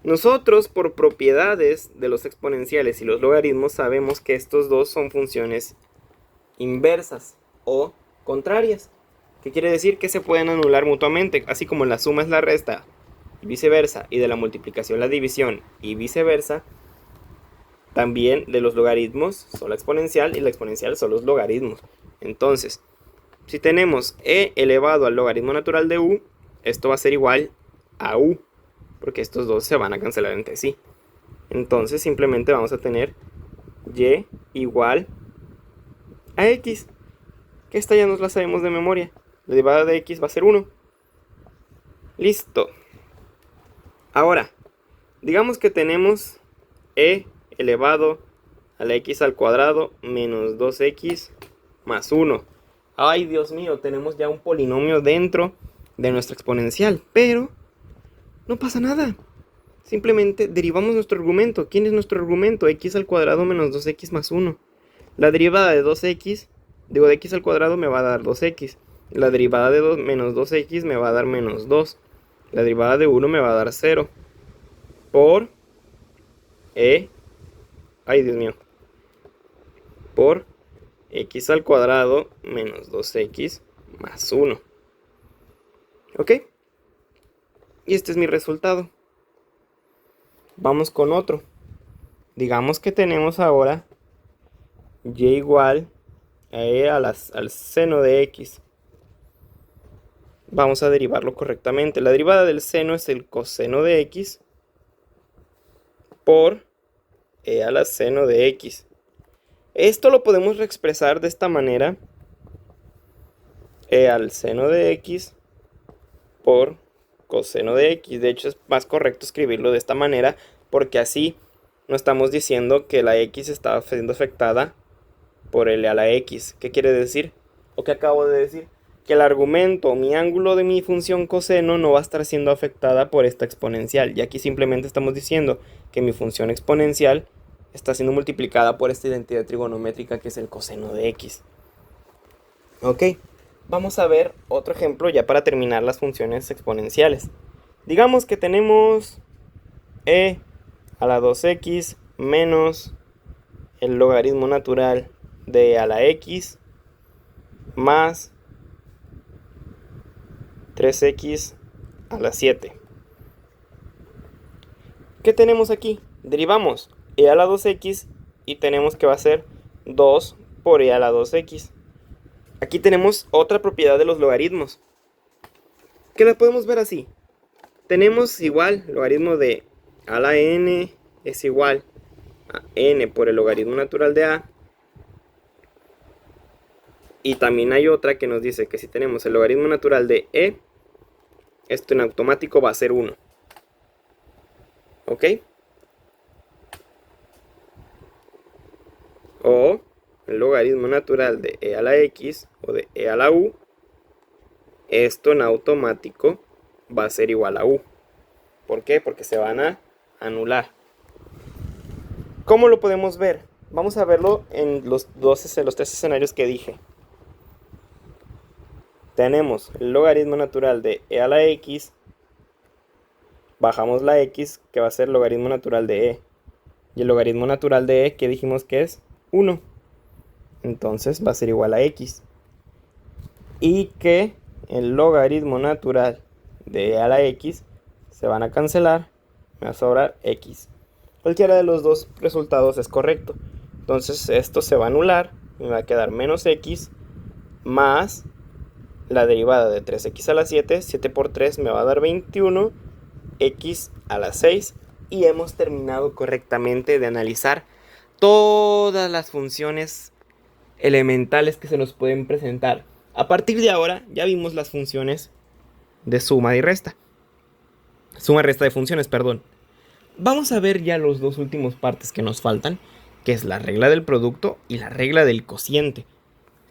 Nosotros, por propiedades de los exponenciales y los logaritmos, sabemos que estos dos son funciones inversas o contrarias. ¿Qué quiere decir? Que se pueden anular mutuamente, así como la suma es la resta y viceversa, y de la multiplicación la división y viceversa. También de los logaritmos son la exponencial y la exponencial son los logaritmos. Entonces, si tenemos e elevado al logaritmo natural de u, esto va a ser igual a u, porque estos dos se van a cancelar entre sí. Entonces simplemente vamos a tener y igual a x, que esta ya nos la sabemos de memoria. La derivada de x va a ser 1. Listo. Ahora, digamos que tenemos e elevado a la x al cuadrado menos 2x más 1. Ay, Dios mío, tenemos ya un polinomio dentro de nuestra exponencial, pero no pasa nada. Simplemente derivamos nuestro argumento. ¿Quién es nuestro argumento? X al cuadrado menos 2x más 1. La derivada de 2x, de x al cuadrado me va a dar 2x. La derivada de menos 2x me va a dar menos 2. La derivada de 1 me va a dar 0. Por e... Ay, Dios mío. Por x al cuadrado menos 2x más 1. ¿Ok? Y este es mi resultado. Vamos con otro. Digamos que tenemos ahora y igual a e al seno de x. Vamos a derivarlo correctamente. La derivada del seno es el coseno de x por e al seno de x. Esto lo podemos reexpresar de esta manera. E al seno de x por coseno de x. De hecho es más correcto escribirlo de esta manera, porque así no estamos diciendo que la x está siendo afectada por el a la x. ¿Qué quiere decir? ¿O qué acabo de decir? Que el argumento, mi ángulo de mi función coseno no va a estar siendo afectada por esta exponencial. Y aquí simplemente estamos diciendo que mi función exponencial está siendo multiplicada por esta identidad trigonométrica que es el coseno de x. Ok, vamos a ver otro ejemplo ya para terminar las funciones exponenciales. Digamos que tenemos e a la 2x menos el logaritmo natural de e a la x más 3x a la 7. ¿Qué tenemos aquí? Derivamos e a la 2x y tenemos que va a ser 2 por e a la 2x. Aquí tenemos otra propiedad de los logaritmos, que la podemos ver así. Tenemos igual logaritmo de a la n es igual a n por el logaritmo natural de a. Y también hay otra que nos dice que si tenemos el logaritmo natural de e, esto en automático va a ser 1. ¿Ok? O el logaritmo natural de e a la x o de e a la u, esto en automático va a ser igual a u. ¿Por qué? Porque se van a anular. ¿Cómo lo podemos ver? Vamos a verlo en los tres escenarios que dije. Tenemos el logaritmo natural de e a la x, bajamos la x, que va a ser el logaritmo natural de e. Y el logaritmo natural de e, que dijimos que es 1. Entonces va a ser igual a x. Y que el logaritmo natural de e a la x se van a cancelar, me va a sobrar x. Cualquiera de los dos resultados es correcto. Entonces esto se va a anular, me va a quedar menos x más la derivada de 3x a la 7, 7 por 3 me va a dar 21, x a la 6, y hemos terminado correctamente de analizar todas las funciones elementales que se nos pueden presentar. A partir de ahora ya vimos las funciones de suma y resta. Suma y resta de funciones, perdón. Vamos a ver ya los dos últimos partes que nos faltan, que es la regla del producto y la regla del cociente.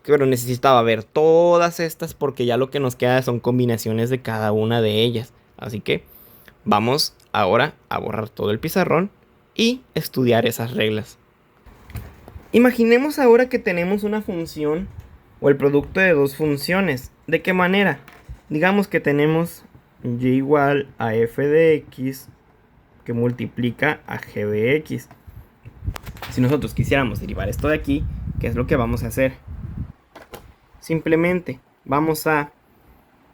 Pero necesitaba ver todas estas porque ya lo que nos queda son combinaciones de cada una de ellas. Así que vamos ahora a borrar todo el pizarrón y estudiar esas reglas. Imaginemos ahora que tenemos una función o el producto de dos funciones. ¿De qué manera? Digamos que tenemos y igual a f de x que multiplica a g de x. Si nosotros quisiéramos derivar esto de aquí, ¿qué es lo que vamos a hacer? Simplemente vamos a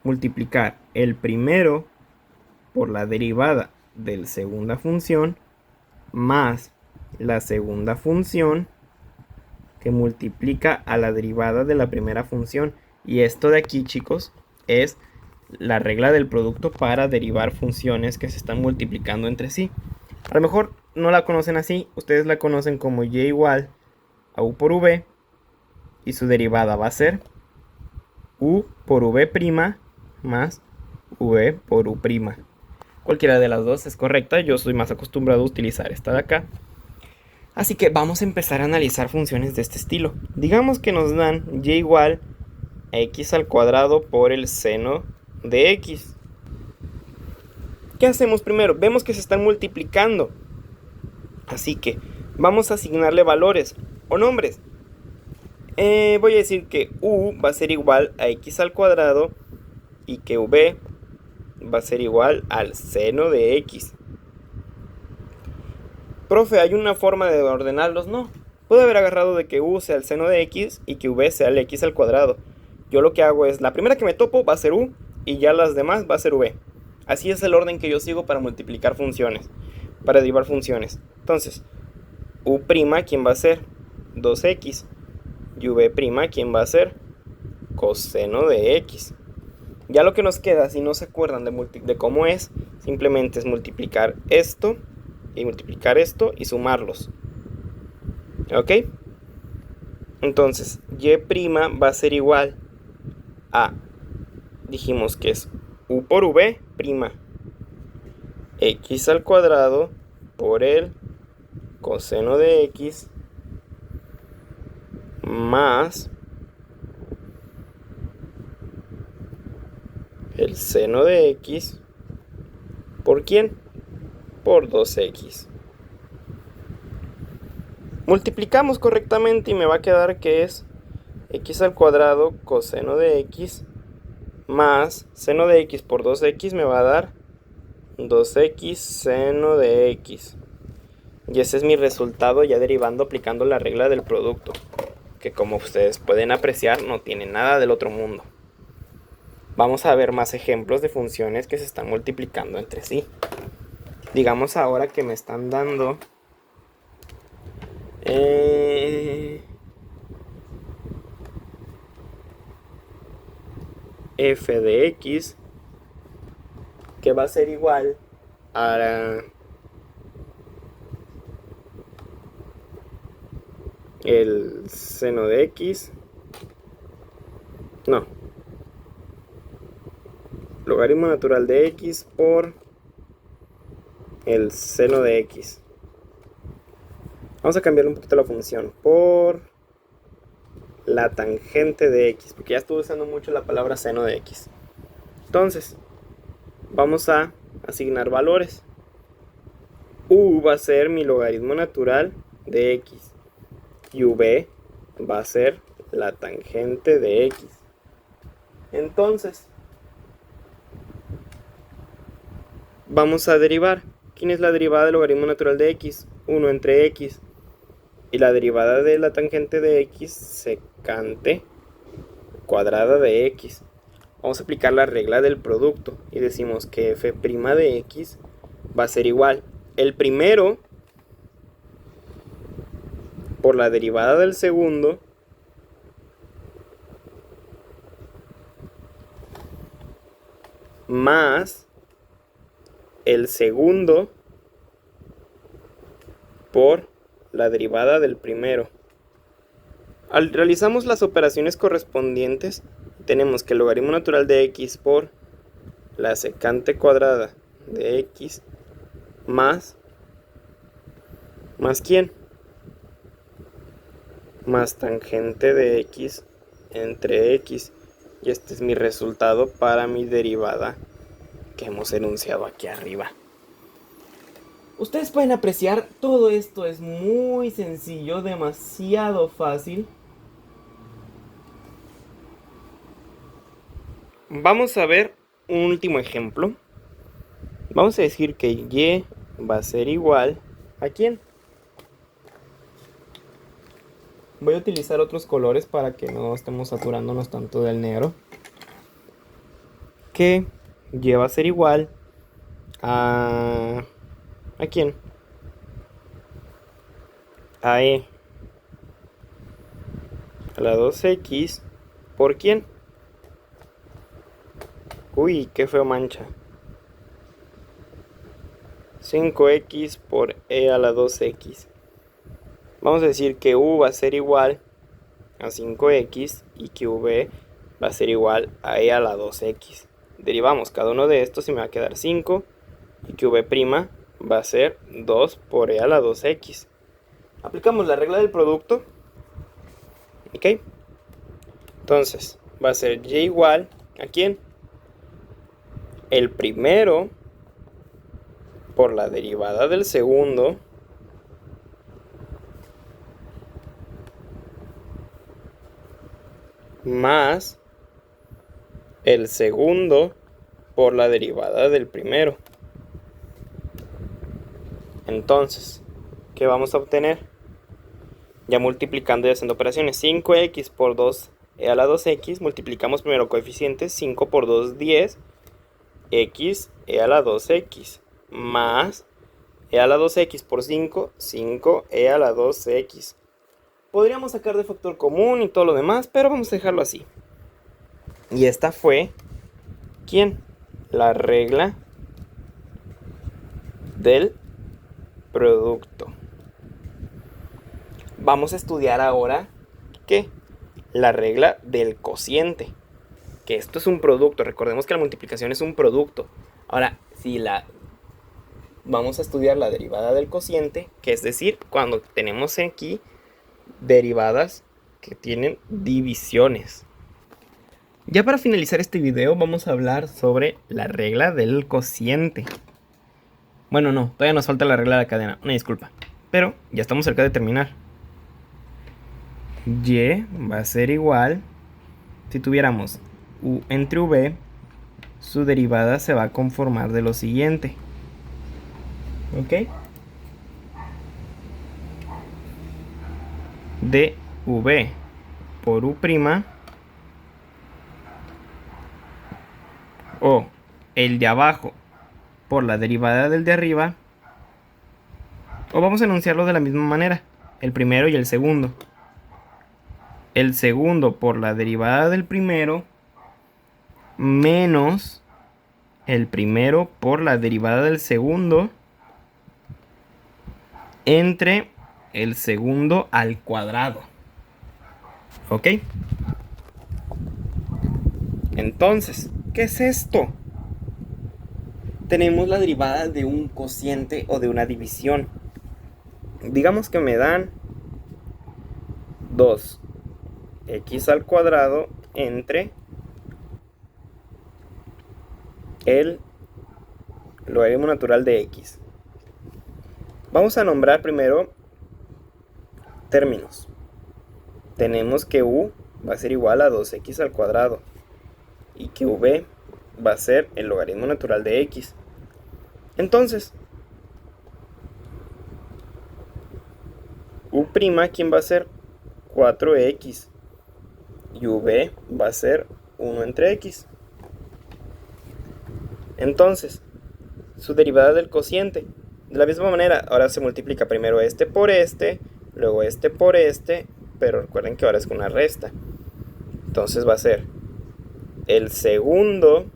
multiplicar el primero por la derivada de la segunda función más la segunda función que multiplica a la derivada de la primera función. Y esto de aquí, chicos, es la regla del producto para derivar funciones que se están multiplicando entre sí. A lo mejor no la conocen así, ustedes la conocen como y igual a u por v, y su derivada va a ser u por v' más v por u'. Cualquiera de las dos es correcta, yo soy más acostumbrado a utilizar esta de acá. Así que vamos a empezar a analizar funciones de este estilo. Digamos que nos dan y igual a x al cuadrado por el seno de x. ¿Qué hacemos primero? Vemos que se están multiplicando. Así que vamos a asignarle valores o nombres. Voy a decir que u va a ser igual a x al cuadrado y que v va a ser igual al seno de x. Profe, ¿hay una forma de ordenarlos? No. Puedo haber agarrado de que u sea el seno de x y que v sea el x al cuadrado. Yo lo que hago es, la primera que me topo va a ser u y ya las demás va a ser v. Así es el orden que yo sigo para multiplicar funciones, para derivar funciones. Entonces, u', ¿quién va a ser? 2x. Y v', ¿quién va a ser? Coseno de x. Ya lo que nos queda, si no se acuerdan de cómo es, simplemente es multiplicar esto y sumarlos. ¿Ok? Entonces, y' va a ser igual a, dijimos que es u por v', x al cuadrado por el coseno de x más el seno de x, ¿por quién? Por 2x. Multiplicamos correctamente y me va a quedar que es x al cuadrado coseno de x más seno de x por 2x me va a dar 2x seno de x. Y ese es mi resultado ya derivando aplicando la regla del producto, que como ustedes pueden apreciar no tiene nada del otro mundo. Vamos a ver más ejemplos de funciones que se están multiplicando entre sí. Digamos ahora que me están dando f de x, que va a ser igual a el seno de x. No. Logaritmo natural de x por el seno de x. Vamos a cambiar un poquito la función por la tangente de x, porque ya estuve usando mucho la palabra seno de x. Entonces, vamos a asignar valores. U va a ser mi logaritmo natural de x y v va a ser la tangente de x. Entonces, vamos a derivar. ¿Quién es la derivada del logaritmo natural de x? 1 entre x. Y la derivada de la tangente de x, secante cuadrada de x. Vamos a aplicar la regla del producto y decimos que f' de x va a ser igual el primero por la derivada del segundo más el segundo por la derivada del primero. Realizamos las operaciones correspondientes. Tenemos que el logaritmo natural de x por la secante cuadrada de x más ¿quién? Más tangente de x entre x. Y este es mi resultado para mi derivada que hemos enunciado aquí arriba. Ustedes pueden apreciar, todo esto es muy sencillo, demasiado fácil. Vamos a ver un último ejemplo. Vamos a decir que y va a ser igual ¿a quién? Voy a utilizar otros colores para que no estemos saturándonos tanto del negro. Que y va a ser igual a quién? A e a la 2x por quién? Uy, qué feo mancha. 5x por e a la 2x. Vamos a decir que u va a ser igual a 5x y que v va a ser igual a e a la 2x. Derivamos cada uno de estos y me va a quedar 5 y que v' va a ser 2 por e a la 2x. Aplicamos la regla del producto. ¿Ok? Entonces va a ser y igual ¿a quién? El primero por la derivada del segundo más el segundo por la derivada del primero. Entonces, ¿qué vamos a obtener? Ya multiplicando y haciendo operaciones. 5x por 2 e a la 2x. Multiplicamos primero coeficientes. 5 por 2, 10. X e a la 2x. Más e a la 2x por 5. 5 e a la 2x. Podríamos sacar de factor común y todo lo demás, pero vamos a dejarlo así. Y esta fue, ¿quién? La regla del producto. Vamos a estudiar ahora, ¿qué? La regla del cociente. Que esto es un producto. Recordemos que la multiplicación es un producto. Ahora, si vamos a estudiar la derivada del cociente, que es decir, cuando tenemos aquí derivadas que tienen divisiones. Ya para finalizar este video vamos a hablar sobre la regla del cociente. Bueno, no, todavía nos falta la regla de la cadena, una disculpa. Pero ya estamos cerca de terminar. Y va a ser igual, si tuviéramos u entre v, su derivada se va a conformar de lo siguiente. ¿Ok? De v por u' o el de abajo por la derivada del de arriba, o vamos a enunciarlo de la misma manera, el primero y el segundo. El segundo por la derivada del primero menos el primero por la derivada del segundo entre el segundo al cuadrado. ¿Ok? Entonces, ¿qué es esto? Tenemos la derivada de un cociente o de una división. Digamos que me dan 2x al cuadrado entre el logaritmo natural de x. Vamos a nombrar primero términos. Tenemos que u va a ser igual a 2x al cuadrado y que v va a ser el logaritmo natural de x. Entonces, u', ¿quién va a ser? 4x. Y v va a ser 1 entre x. Entonces, su derivada del cociente. De la misma manera, ahora se multiplica primero este por este, luego este por este, pero recuerden que ahora es con una resta. Entonces va a ser el segundo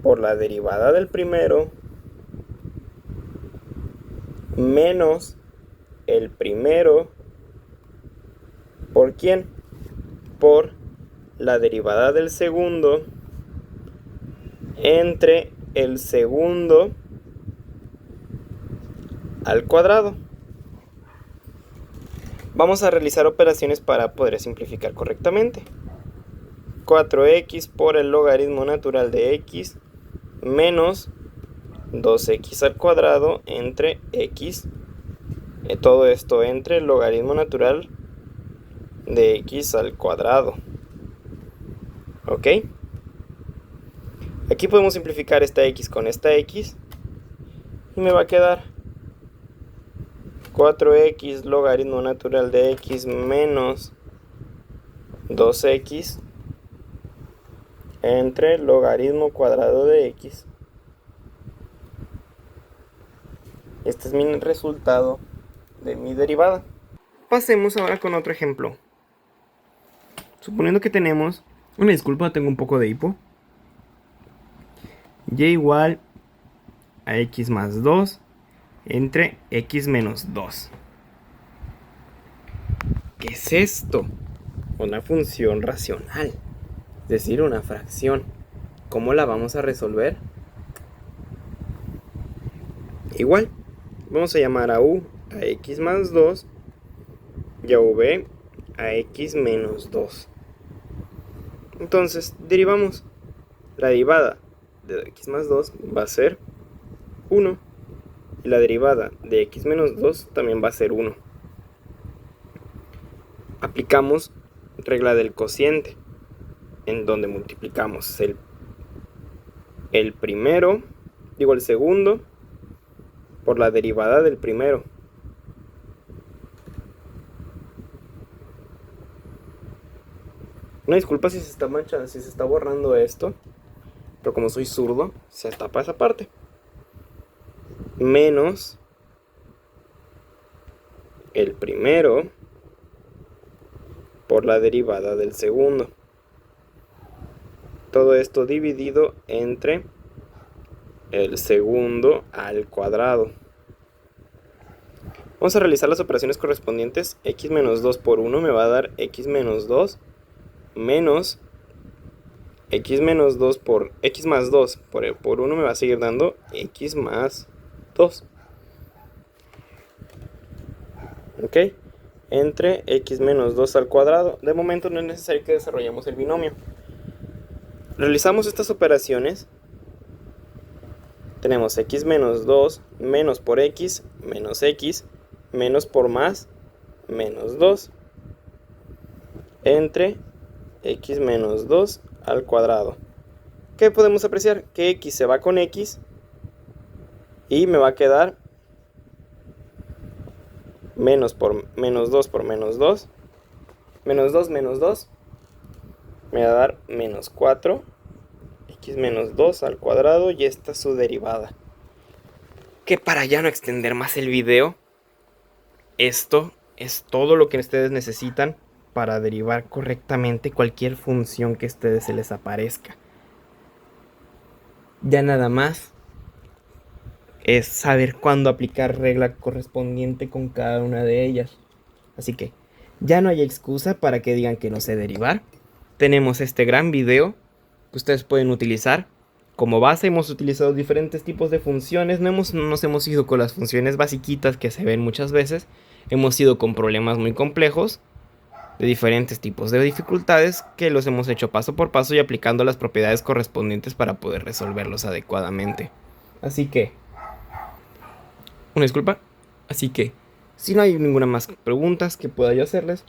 por la derivada del primero menos el primero ¿por quién? Por la derivada del segundo entre el segundo al cuadrado. Vamos a realizar operaciones para poder simplificar correctamente. 4x por el logaritmo natural de x menos 2x al cuadrado entre x. Todo esto entre el logaritmo natural de x al cuadrado. ¿Ok? Aquí podemos simplificar esta x con esta x y me va a quedar 4x logaritmo natural de x menos 2x entre logaritmo cuadrado de x. Este es mi resultado de mi derivada. Pasemos ahora con otro ejemplo. Suponiendo que tenemos, una disculpa, tengo un poco de hipo. Y igual a x más 2 entre x menos 2. ¿Qué es esto? Una función racional, es decir, una fracción. ¿Cómo la vamos a resolver? Igual, vamos a llamar a u a x más 2 y a v a x menos 2. Entonces, derivamos. La derivada de x más 2 va a ser 1. Y la derivada de x menos 2 también va a ser 1. Aplicamos regla del cociente, en donde multiplicamos el primero, el segundo, por la derivada del primero. Una disculpa si se está manchando, si se está borrando esto, pero como soy zurdo, se tapa esa parte. Menos el primero por la derivada del segundo. Todo esto dividido entre el segundo al cuadrado. Vamos a realizar las operaciones correspondientes. X menos 2 por 1 me va a dar x menos 2 menos x menos 2 por x más 2 por 1 me va a seguir dando x más 2. ¿Ok? Entre x menos 2 al cuadrado. De momento no es necesario que desarrollemos el binomio. Realizamos estas operaciones. Tenemos x menos 2 menos por x menos por más menos 2 entre x menos 2 al cuadrado. ¿Qué podemos apreciar? Que x se va con x y me va a quedar menos por menos 2 por menos 2. Menos 2 menos 2 me va a dar menos 4. X menos 2 al cuadrado y esta es su derivada. Que para ya no extender más el video, esto es todo lo que ustedes necesitan para derivar correctamente cualquier función que a ustedes se les aparezca. Ya nada más es saber cuándo aplicar regla correspondiente con cada una de ellas. Así que ya no hay excusa para que digan que no sé derivar. Tenemos este gran video que ustedes pueden utilizar. Como base hemos utilizado diferentes tipos de funciones. No nos hemos ido con las funciones basiquitas que se ven muchas veces. Hemos ido con problemas muy complejos de diferentes tipos de dificultades que los hemos hecho paso por paso y aplicando las propiedades correspondientes para poder resolverlos adecuadamente. Así que, una disculpa. Así que, si no hay ninguna más preguntas que pueda yo hacerles,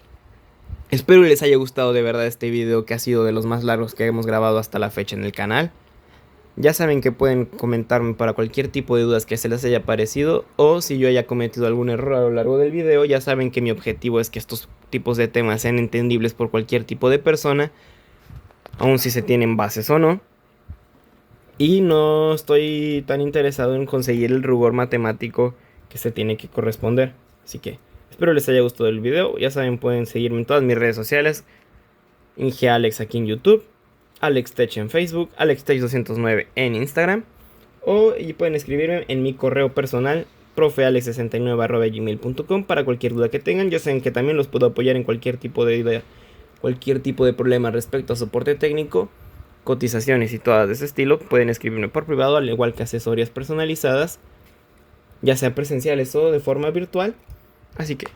espero les haya gustado de verdad este video, que ha sido de los más largos que hemos grabado hasta la fecha en el canal. Ya saben que pueden comentarme para cualquier tipo de dudas que se les haya parecido, o si yo haya cometido algún error a lo largo del video. Ya saben que mi objetivo es que estos tipos de temas sean entendibles por cualquier tipo de persona, aun si se tienen bases o no. Y no estoy tan interesado en conseguir el rubor matemático que se tiene que corresponder. Así que espero les haya gustado el video. Ya saben, pueden seguirme en todas mis redes sociales. IngeAlex aquí en YouTube, AlexTech en Facebook, AlexTech209 en Instagram. Y pueden escribirme en mi correo personal, profealex69@gmail.com, para cualquier duda que tengan. Ya saben que también los puedo apoyar en cualquier tipo de idea, cualquier tipo de problema respecto a soporte técnico, cotizaciones y todas de ese estilo. Pueden escribirme por privado, al igual que asesorías personalizadas, ya sean presenciales o de forma virtual. Así que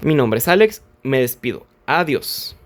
mi nombre es Alex, me despido. Adiós.